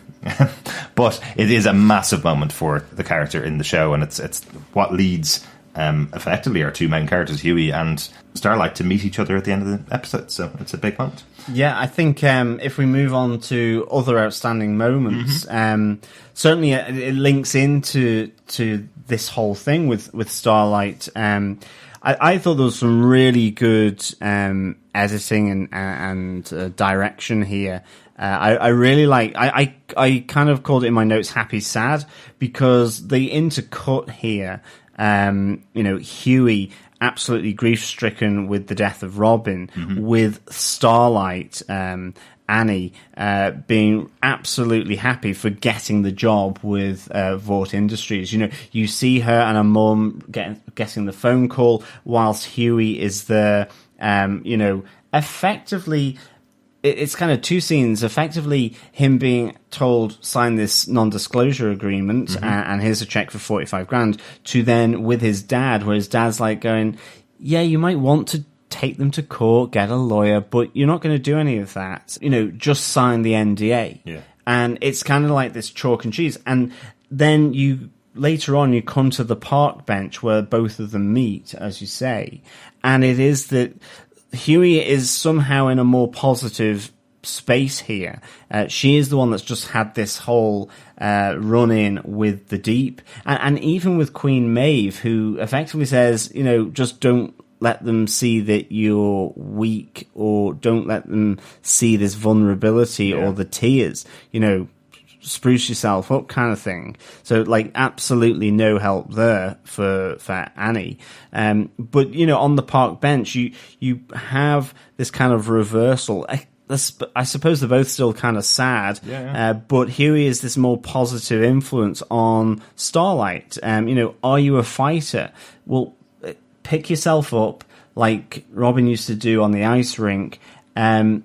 But it is a massive moment for the character in the show, and it's what leads effectively our two main characters, Hughie and Starlight, to meet each other at the end of the episode. So it's a big moment. Yeah, I think if we move on to other outstanding moments, certainly it links into this whole thing with Starlight. I thought there was some really good editing and direction here. I really like. I kind of called it in my notes "happy sad" because they intercut here. Hughie absolutely grief-stricken with the death of Robin, with Starlight, Annie, being absolutely happy for getting the job with Vought Industries. You see her and her mum getting the phone call whilst Hughie is there. Effectively, it's kind of two scenes. Effectively, him being told, sign this non-disclosure agreement, and here's a check for 45 grand, to then with his dad, where his dad's like going, yeah, you might want to take them to court, get a lawyer, but you're not going to do any of that. Just sign the NDA. Yeah. And it's kind of like this chalk and cheese. And then later on, you come to the park bench where both of them meet, as you say. And it is that Hughie is somehow in a more positive space here. She is the one that's just had this whole run-in with the Deep. And even with Queen Maeve, who effectively says, just don't let them see that you're weak, or don't let them see this vulnerability or the tears. Spruce yourself up kind of thing. So absolutely no help there for Annie. But on the park bench, you have this kind of reversal. I suppose they're both still kind of sad. But Hughie is this more positive influence on Starlight. Are you a fighter? Well, pick yourself up like Robin used to do on the ice rink, and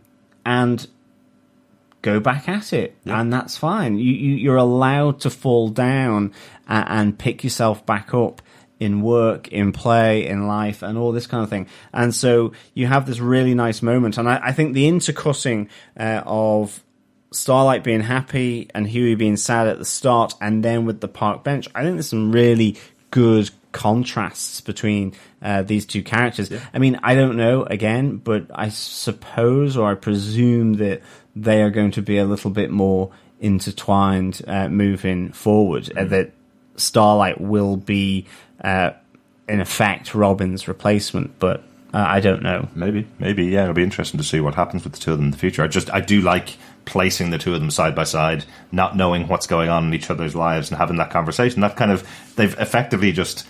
go back at it, and that's fine. You're allowed to fall down and pick yourself back up in work, in play, in life, and all this kind of thing. And so you have this really nice moment. And I think the intercutting of Starlight being happy and Hughie being sad at the start, and then with the park bench, I think there's some really good contrasts between these two characters. I mean, I don't know, again, but I suppose, or I presume that they are going to be a little bit more intertwined moving forward, that Starlight will be, in effect, Robin's replacement, but I don't know. Maybe, yeah, it'll be interesting to see what happens with the two of them in the future. I do like placing the two of them side by side, not knowing what's going on in each other's lives and having that conversation. That kind of, they've effectively just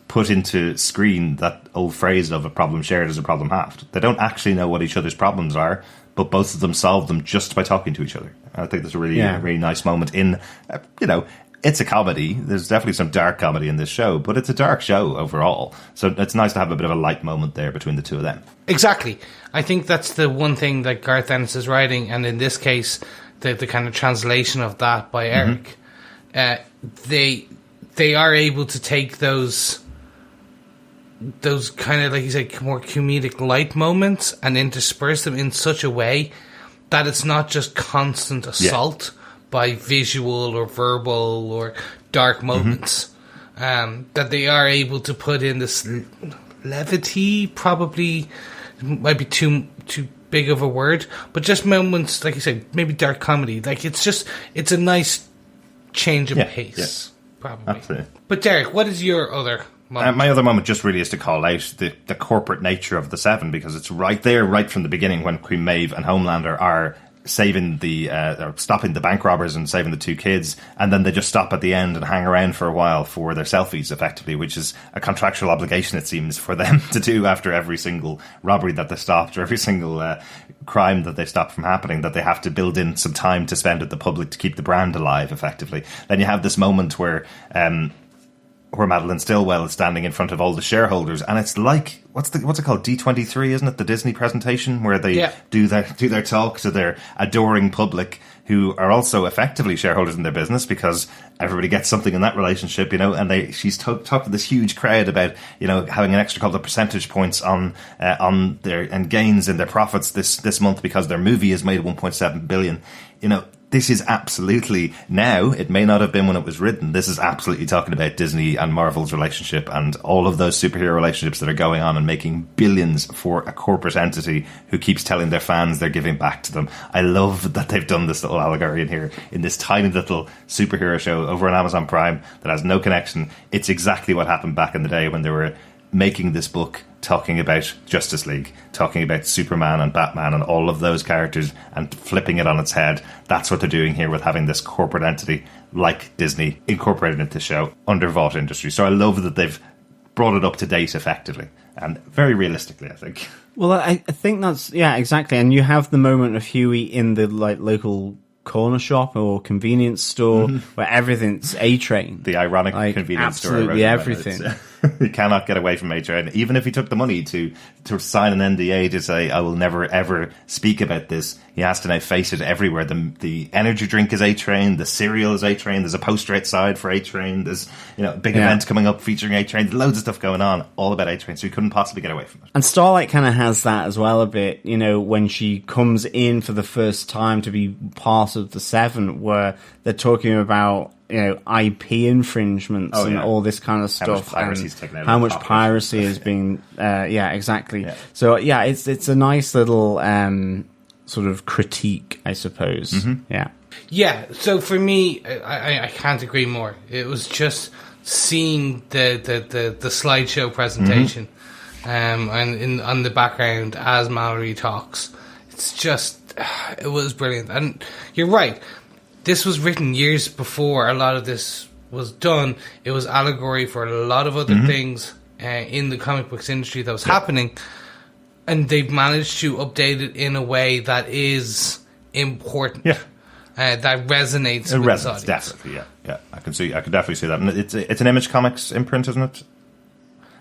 put into screen that old phrase of a problem shared is a problem halved. They don't actually know what each other's problems are, but both of them solve them just by talking to each other. I think that's a really nice moment in, it's a comedy. There's definitely some dark comedy in this show, but it's a dark show overall. So it's nice to have a bit of a light moment there between the two of them. Exactly. I think that's the one thing that Garth Ennis is writing, and in this case, the kind of translation of that by Eric. They are able to take those kind of, like you said, more comedic light moments and intersperse them in such a way that it's not just constant assault by visual or verbal or dark moments. That they are able to put in this levity, probably might be too big of a word, but just moments, like you said, maybe dark comedy. Like it's a nice change of pace, probably. Absolutely. But Derek, what is your other moment? My other moment just really is to call out the corporate nature of the Seven, because it's right there, right from the beginning, when Queen Maeve and Homelander are saving or stopping the bank robbers and saving the two kids, and then they just stop at the end and hang around for a while for their selfies, effectively, which is a contractual obligation, it seems, for them to do after every single robbery that they stopped, or every single crime that they stopped from happening, that they have to build in some time to spend with the public to keep the brand alive, effectively. Then you have this moment where Madeline Stillwell is standing in front of all the shareholders, and it's like, what's it called? D23, isn't it? The Disney presentation where they do their talk to their adoring public, who are also effectively shareholders in their business, because everybody gets something in that relationship, and she's talked to this huge crowd about, having an extra couple of percentage points on their, and gains in their profits this month because their movie has made 1.7 billion. this is absolutely, now, it may not have been when it was written, this is absolutely talking about Disney and Marvel's relationship and all of those superhero relationships that are going on and making billions for a corporate entity who keeps telling their fans they're giving back to them. I love that they've done this little allegory in here, in this tiny little superhero show over on Amazon Prime that has no connection. It's exactly what happened back in the day when they were making this book, talking about Justice League, talking about Superman and Batman and all of those characters and flipping it on its head. That's what they're doing here with having this corporate entity like Disney incorporated into the show under Vought Industries. So I love that they've brought it up to date effectively and very realistically, I think. Well, I think that's, yeah, exactly. And you have the moment of Hughie in the like local corner shop or convenience store where everything's A-Train. The ironic convenience store. Absolutely everything. He cannot get away from A-Train. Even if he took the money to sign an NDA to say, I will never, ever speak about this, he has to now face it everywhere. The energy drink is A-Train, the cereal is A-Train, there's a poster outside for A-Train, there's big events coming up featuring A-Train, there's loads of stuff going on, all about A-Train, so he couldn't possibly get away from it. And Starlight kind of has that as well a bit, when she comes in for the first time to be part of the Seven, where they're talking about IP infringements and all this kind of stuff, and how much piracy is being exactly. Yeah. So it's a nice little sort of critique, I suppose. Yeah, so for me, I can't agree more. It was just seeing the slideshow presentation and on the background as Mallory talks. It's just, it was brilliant. And you're right, this was written years before a lot of this was done. It was allegory for a lot of other things in the comic books industry that was happening. And they've managed to update it in a way that is important. Yeah. That resonates with the audience. Definitely, yeah. I can definitely see that. And it's an Image Comics imprint, isn't it?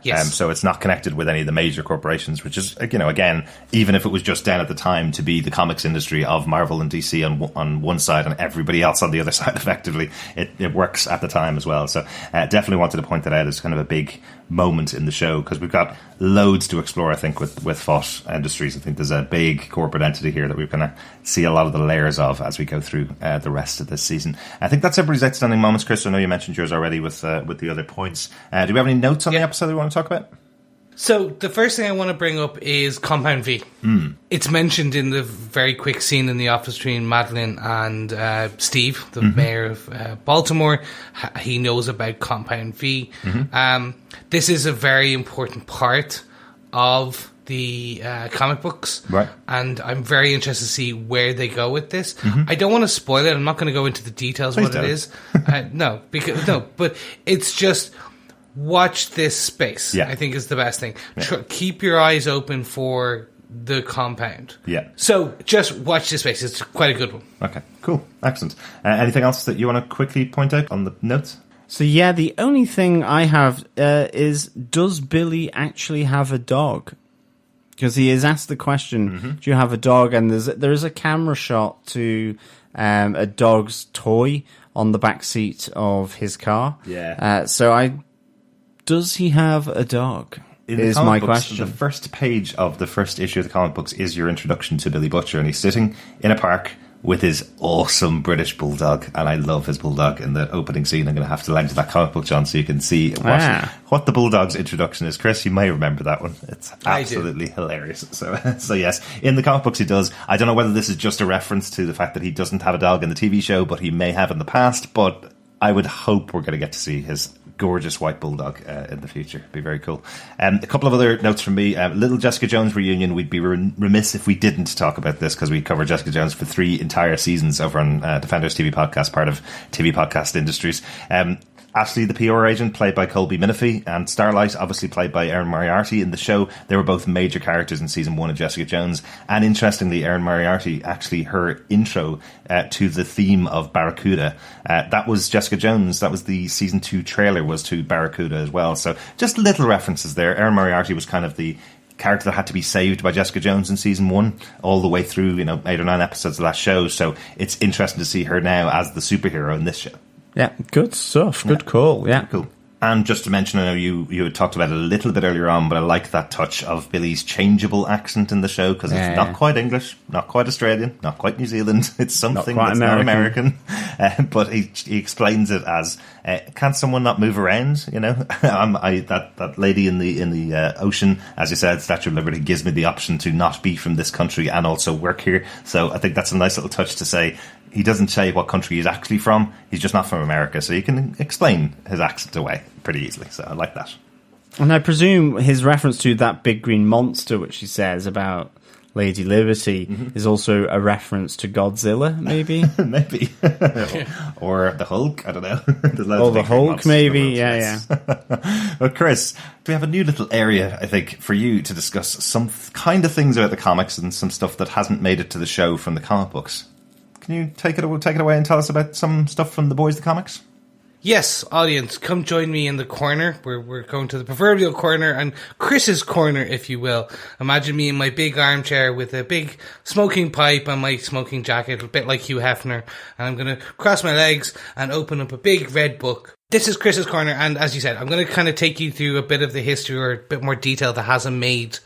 Yes. So it's not connected with any of the major corporations, which is, again, even if it was just down at the time to be the comics industry of Marvel and DC on one side and everybody else on the other side, effectively, it works at the time as well. So definitely wanted to point that out as kind of a big moment in the show, because we've got loads to explore, I think, with Vought Industries. I think there's a big corporate entity here that we're going to see a lot of the layers of as we go through the rest of this season. I think that's everybody's outstanding moments, Chris. I know you mentioned yours already with the other points. Do we have any notes on the episode we want to talk about? So the first thing I want to bring up is Compound V. It's mentioned in the very quick scene in the office between Madeline and Steve, the mayor of Baltimore. He knows about Compound V. This is a very important part of the comic books, right? And I'm very interested to see where they go with this. I don't want to spoil it. I'm not going to go into the details of what it is. But it's just, watch this space. I think is the best thing. Keep your eyes open for the compound. So just watch this space. It's quite a good one. Okay, cool, excellent. Anything else that you want to quickly point out on the notes? So the only thing I have is, does Billy actually have a dog? Because he is asked the question, do you have a dog? And there is a camera shot to a dog's toy on the back seat of his car. Does he have a dog? Is my question. The first page of the first issue of the comic books is your introduction to Billy Butcher, and he's sitting in a park with his awesome British bulldog, and I love his bulldog. In the opening scene, I'm going to have to lend you that comic book, John, so you can see what the bulldog's introduction is. Chris, you may remember that one. It's absolutely hilarious. So yes, in the comic books he does. I don't know whether this is just a reference to the fact that he doesn't have a dog in the TV show, but he may have in the past. But I would hope we're going to get to see his gorgeous white bulldog in the future. It'd be very cool. A couple of other notes from me. Little Jessica Jones reunion. We'd be remiss if we didn't talk about this, because we covered Jessica Jones for 3 entire seasons over on Defenders TV Podcast, part of TV Podcast Industries. Ashley, the PR agent, played by Colby Minifie, and Starlight, obviously played by Erin Moriarty in the show. They were both major characters in season 1 of Jessica Jones. And interestingly, Erin Moriarty, actually her intro to the theme of Barracuda, that was Jessica Jones. That was the season 2 trailer, was to Barracuda as well. So just little references there. Erin Moriarty was kind of the character that had to be saved by Jessica Jones in season 1 all the way through 8 or 9 episodes of that show. So it's interesting to see her now as the superhero in this show. Yeah, good stuff. Good call. Yeah, cool. And just to mention, I know you had talked about it a little bit earlier on, but I like that touch of Billy's changeable accent in the show, because it's not quite English, not quite Australian, not quite New Zealand. It's something that's not American. But he explains it as, can't someone not move around? You know, that lady in the ocean, as you said, Statue of Liberty, gives me the option to not be from this country and also work here. So I think that's a nice little touch to say. He doesn't say what country he's actually from. He's just not from America, so you can explain his accent away pretty easily. So I like that. And I presume his reference to that big green monster, which he says about Lady Liberty, is also a reference to Godzilla, maybe? Maybe. Or the Hulk, I don't know. Or the Hulk, maybe, yeah. Well, Chris, we have a new little area, I think, for you to discuss some kind of things about the comics and some stuff that hasn't made it to the show from the comic books. Can you take it away and tell us about some stuff from The Boys, the comics? Yes, audience, come join me in the corner. We're going to the proverbial corner, and Chris's corner, if you will. Imagine me in my big armchair with a big smoking pipe and my smoking jacket, a bit like Hugh Hefner. And I'm going to cross my legs and open up a big red book. This is Chris's corner, and as you said, I'm going to kind of take you through a bit of the history or a bit more detail that hasn't made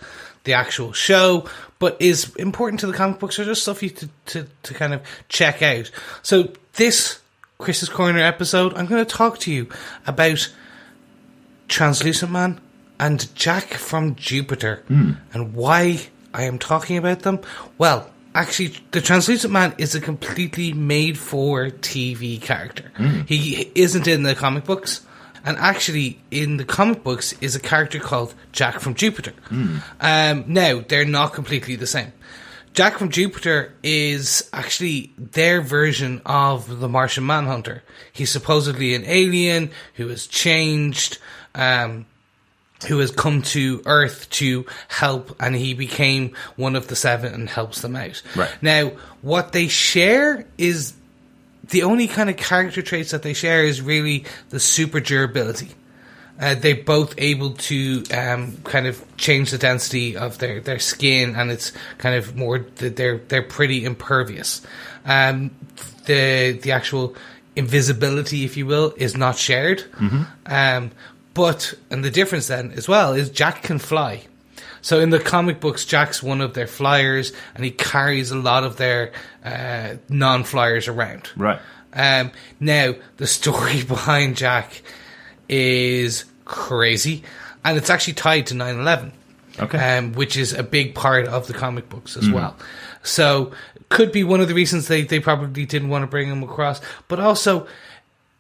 the actual show, but is important to the comic books, or just stuff you to kind of check out. So this Chris's Corner episode, I'm going to talk to you about Translucent Man and Jack from Jupiter, and why I am talking about them. Well, actually, the Translucent Man is a completely made-for-TV character. He isn't in the comic books. And actually, in the comic books, is a character called Jack from Jupiter. Now, they're not completely the same. Jack from Jupiter is actually their version of the Martian Manhunter. He's supposedly an alien who has changed, who has come to Earth to help, and he became one of the seven and helps them out. Right. Now, what they share is... the only kind of character traits that they share is really the super durability. They're both able to kind of change the density of their skin, and it's kind of more they're pretty impervious. The actual invisibility, if you will, is not shared. But the difference then as well is Jack can fly. So in the comic books, Jack's one of their flyers, and he carries a lot of their non-flyers around. Right. Now, the story behind Jack is crazy, and it's actually tied to 9/11. Okay. Which is a big part of the comic books as well. So, could be one of the reasons they probably didn't want to bring him across. But also,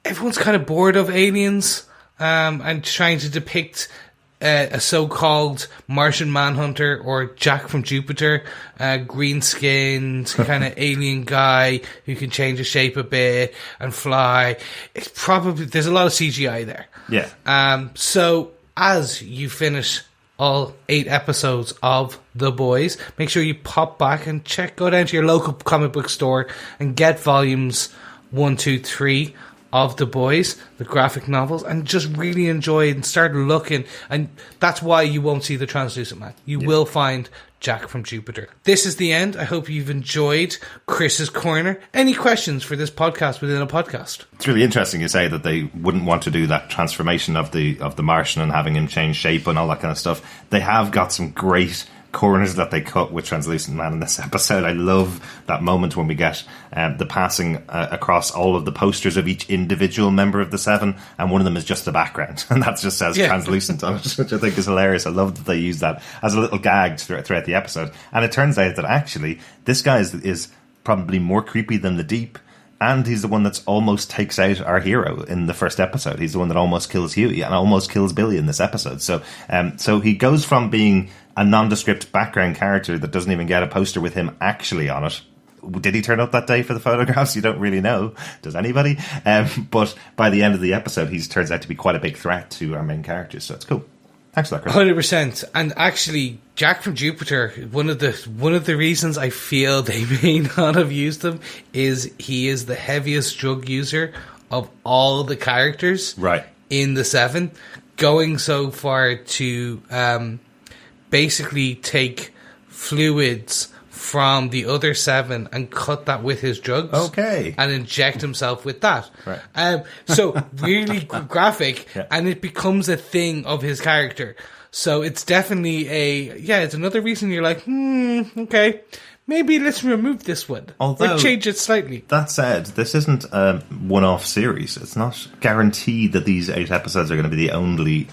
everyone's kind of bored of aliens and trying to depict a so-called Martian Manhunter or Jack from Jupiter, green-skinned kind of alien guy who can change his shape a bit and fly. It's probably, there's a lot of CGI there. Yeah. So as you finish all 8 episodes of The Boys, make sure you pop back and go down to your local comic book store and get volumes 1, 2, 3 of The Boys, the graphic novels, and just really enjoy it and start looking. And that's why you won't see the Translucent Man. You will find Jack from Jupiter. This is the end. I hope you've enjoyed Chris's Corner. Any questions for this podcast within a podcast? It's really interesting you say that they wouldn't want to do that transformation of the Martian and having him change shape and all that kind of stuff. They have got some great corners that they cut with Translucent Man in this episode. I love that moment when we get the passing across all of the posters of each individual member of the seven, and one of them is just the background, and that just says Translucent on it, which I think is hilarious. I love that they use that as a little gag throughout the episode. And it turns out that actually this guy is probably more creepy than the Deep, and he's the one that almost takes out our hero in the first episode. He's the one that almost kills Hughie and almost kills Billy in this episode. So he goes from being a nondescript background character that doesn't even get a poster with him actually on it. Did he turn up that day for the photographs? You don't really know. Does anybody? But by the end of the episode, he turns out to be quite a big threat to our main characters. So it's cool. Thanks for that, Chris. 100%. And actually, Jack from Jupiter, one of the reasons I feel they may not have used him is he is the heaviest drug user of all the characters in the seven, going so far to basically take fluids from the other 7 and cut that with his drugs. Okay. And inject himself with that. Right. So really graphic, Yeah. and it becomes a thing of his character. So it's definitely it's another reason you're like, okay, maybe let's remove this one. Although, or change it slightly. That said, this isn't a one-off series. It's not guaranteed that these 8 episodes are going to be the only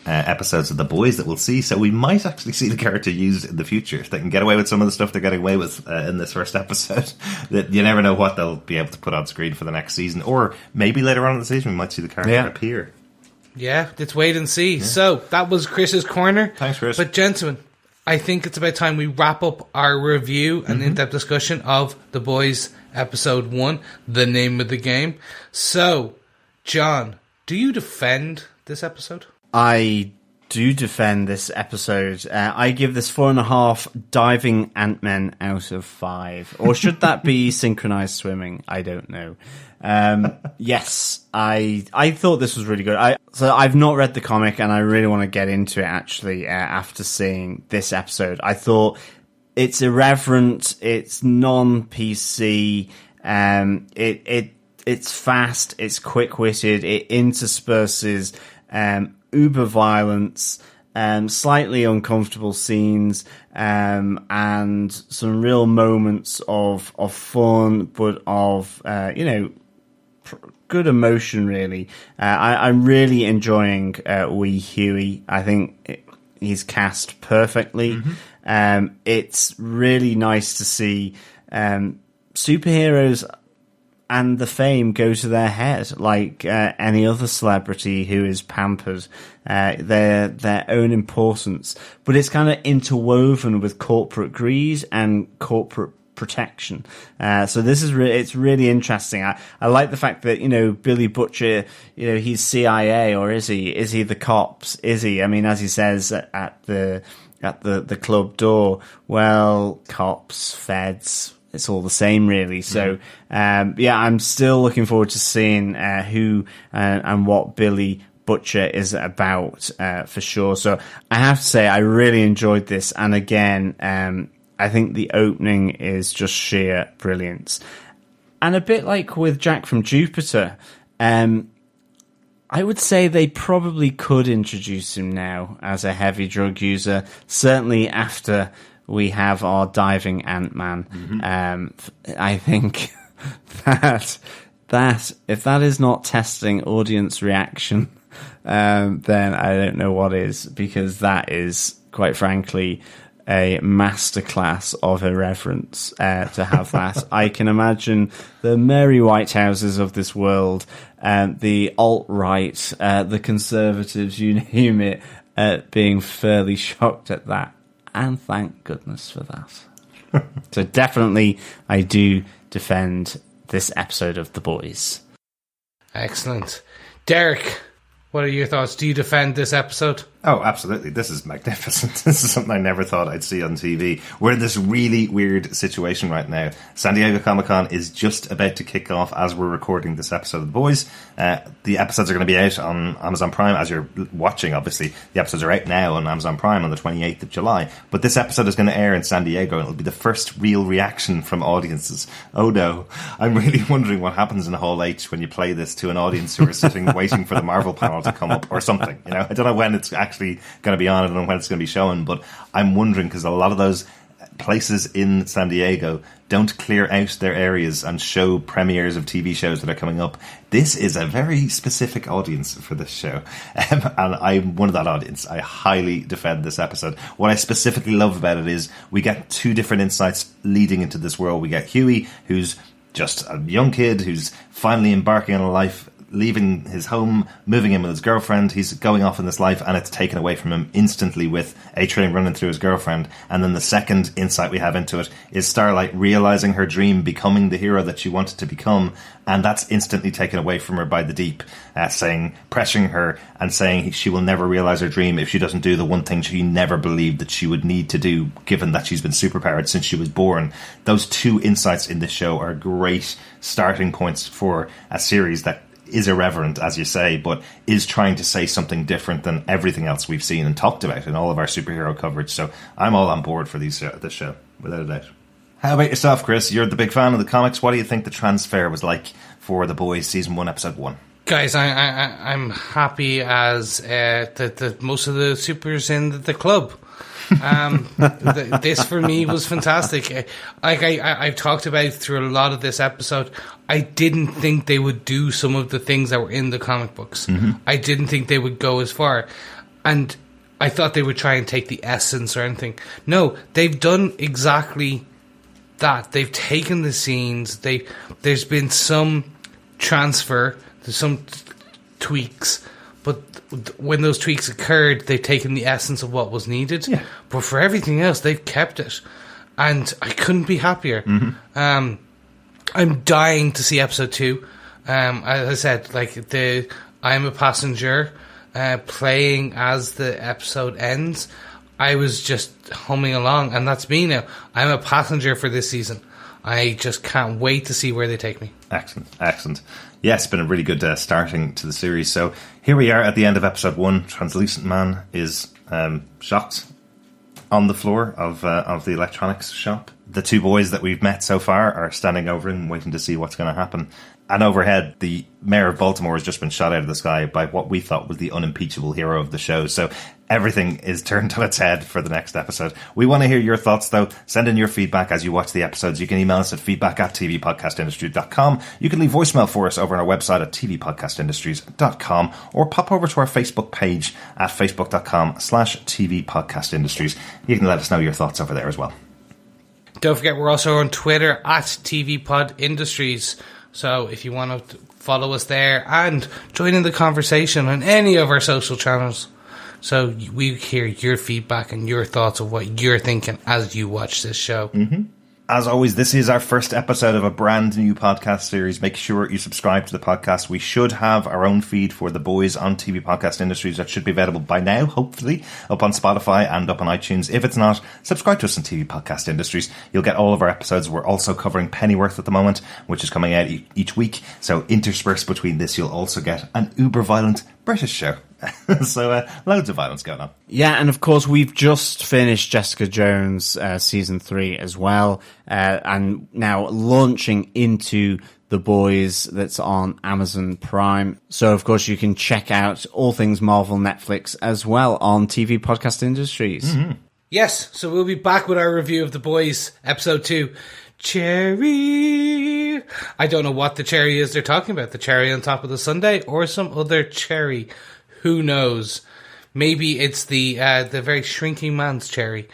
episodes of The Boys that we'll see, so we might actually see the character used in the future. If they can get away with some of the stuff they're getting away with in this first episode, that you never know what they'll be able to put on screen for the next season, or maybe later on in the season we might see the character appear. Yeah, let's wait and see. Yeah. So, that was Chris's Corner. Thanks, Chris. But gentlemen, I think it's about time we wrap up our review and in-depth discussion of The Boys Episode 1, The Name of the Game. So, John, do you defend this episode? I do defend this episode. I give this 4.5 diving Ant-Men out of 5. Or should that be synchronized swimming? I don't know. Yes, I thought this was really good. So I've not read the comic, and I really want to get into it actually after seeing this episode. I thought it's irreverent, it's non-PC, it's fast, it's quick-witted, it intersperses uber violence, slightly uncomfortable scenes, and some real moments of fun, but of good emotion. Really, I'm really enjoying wee Hughie. I think he's cast perfectly. It's really nice to see superheroes and the fame go to their head, like any other celebrity who is pampered, their own importance. But it's kind of interwoven with corporate greed and corporate protection. So this is it's really interesting. I like the fact that, Billy Butcher, he's CIA, or is he? Is he the cops? Is he? I mean, as he says at the club door, well, cops, feds, it's all the same, really. So, I'm still looking forward to seeing who and what Billy Butcher is about, for sure. So I have to say, I really enjoyed this. And again, I think the opening is just sheer brilliance. And a bit like with Jack from Jupiter, I would say they probably could introduce him now as a heavy drug user, certainly after we have our diving Ant-Man. I think that if that is not testing audience reaction, then I don't know what is, because that is, quite frankly, a masterclass of irreverence to have that. I can imagine the Mary Whitehouses of this world, the alt-right, the conservatives, you name it, being fairly shocked at that. And thank goodness for that. So definitely, I do defend this episode of The Boys. Excellent. Derek, what are your thoughts? Do you defend this episode? Oh, absolutely. This is magnificent. This is something I never thought I'd see on TV. We're in this really weird situation right now. San Diego Comic-Con is just about to kick off as we're recording this episode of The Boys. The episodes are going to be out on Amazon Prime as you're watching, obviously. The episodes are out now on Amazon Prime on the 28th of July. But this episode is going to air in San Diego, and it'll be the first real reaction from audiences. Oh no. I'm really wondering what happens in Hall H when you play this to an audience who are sitting waiting for the Marvel panel to come up or something. I don't know when it's actually going to be on, I don't know when it's going to be shown, but I'm wondering, because a lot of those places in San Diego don't clear out their areas and show premieres of TV shows that are coming up. This is a very specific audience for this show, and I'm one of that audience. I highly defend this episode. What I specifically love about it is we get 2 different insights leading into this world. We get Hughie, who's just a young kid who's finally embarking on a life, leaving his home, moving in with his girlfriend. He's going off in this life, and it's taken away from him instantly with a train running through his girlfriend. And then the second insight we have into it is Starlight realizing her dream, becoming the hero that she wanted to become, and that's instantly taken away from her by the Deep, pressuring her and saying she will never realize her dream if she doesn't do the one thing she never believed that she would need to do, given that she's been superpowered since she was born. Those 2 insights in this show are great starting points for a series that is irreverent, as you say, but is trying to say something different than everything else we've seen and talked about in all of our superhero coverage. So I'm all on board for this show, without a doubt. How about yourself, Chris? You're the big fan of the comics. What do you think the transfer was like for The Boys Season 1, Episode 1? Guys, I'm happy as the most of the supers in the club. This for me was fantastic. I've talked about through a lot of this episode, I didn't think they would do some of the things that were in the comic books. I didn't think they would go as far, and I thought they would try and take the essence or anything. No, they've done exactly that. They've taken the scenes. There's been some transfer, there's some tweaks, but when those tweaks occurred, they've taken the essence of what was needed. Yeah. But for everything else, they've kept it, and I couldn't be happier. I'm dying to see episode 2. As I said, like I'm a passenger playing as the episode ends. I was just humming along, and that's me now. I'm a passenger for this season. I just can't wait to see where they take me. Excellent. Yeah, it's been a really good starting to the series. So here we are at the end of episode 1. Translucent Man is shocked on the floor of the electronics shop. The two boys that we've met so far are standing over him, waiting to see what's going to happen. And overhead, the mayor of Baltimore has just been shot out of the sky by what we thought was the unimpeachable hero of the show. So everything is turned on its head for the next episode. We want to hear your thoughts, though. Send in your feedback as you watch the episodes. You can email us at feedback@tvpodcastindustry.com. You can leave voicemail for us over on our website at tvpodcastindustries.com, or pop over to our Facebook page at facebook.com/tvpodcastindustries. You can let us know your thoughts over there as well. Don't forget, we're also on Twitter at tvpodindustries. So if you want to follow us there and join in the conversation on any of our social channels, so we hear your feedback and your thoughts of what you're thinking as you watch this show. As always, this is our first episode of a brand new podcast series. Make sure you subscribe to the podcast. We should have our own feed for The Boys on TV Podcast Industries that should be available by now, hopefully, up on Spotify and up on iTunes. If it's not, subscribe to us on TV Podcast Industries. You'll get all of our episodes. We're also covering Pennyworth at the moment, which is coming out each week. So interspersed between this, you'll also get an uber-violent British show. So loads of violence going on. Yeah, and of course we've just finished Jessica Jones season 3 as well, and now launching into The Boys that's on Amazon Prime. So of course you can check out all things Marvel Netflix as well on TV Podcast Industries. Yes, so we'll be back with our review of The Boys episode 2. Cherry. I don't know what the cherry is they're talking about. The cherry on top of the sundae or some other cherry. Who knows? Maybe it's the very shrinking man's cherry.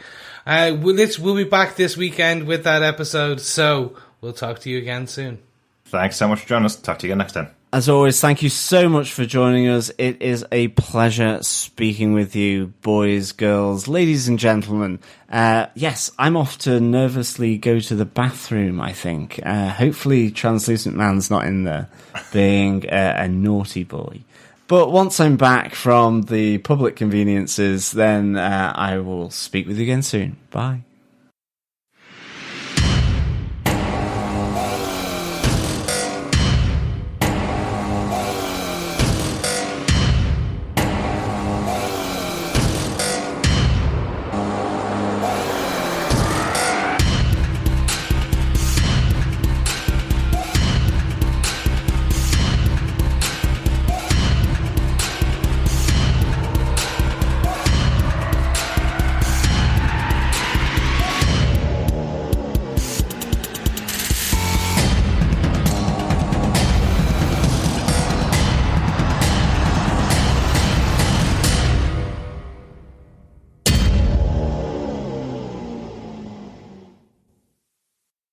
We'll be back this weekend with that episode, so we'll talk to you again soon. Thanks so much for joining us. Talk to you again next time. As always, thank you so much for joining us. It is a pleasure speaking with you, boys, girls, ladies and gentlemen. Yes, I'm off to nervously go to the bathroom, I think. Hopefully Translucent Man's not in there being a naughty boy. But once I'm back from the public conveniences, then I will speak with you again soon. Bye.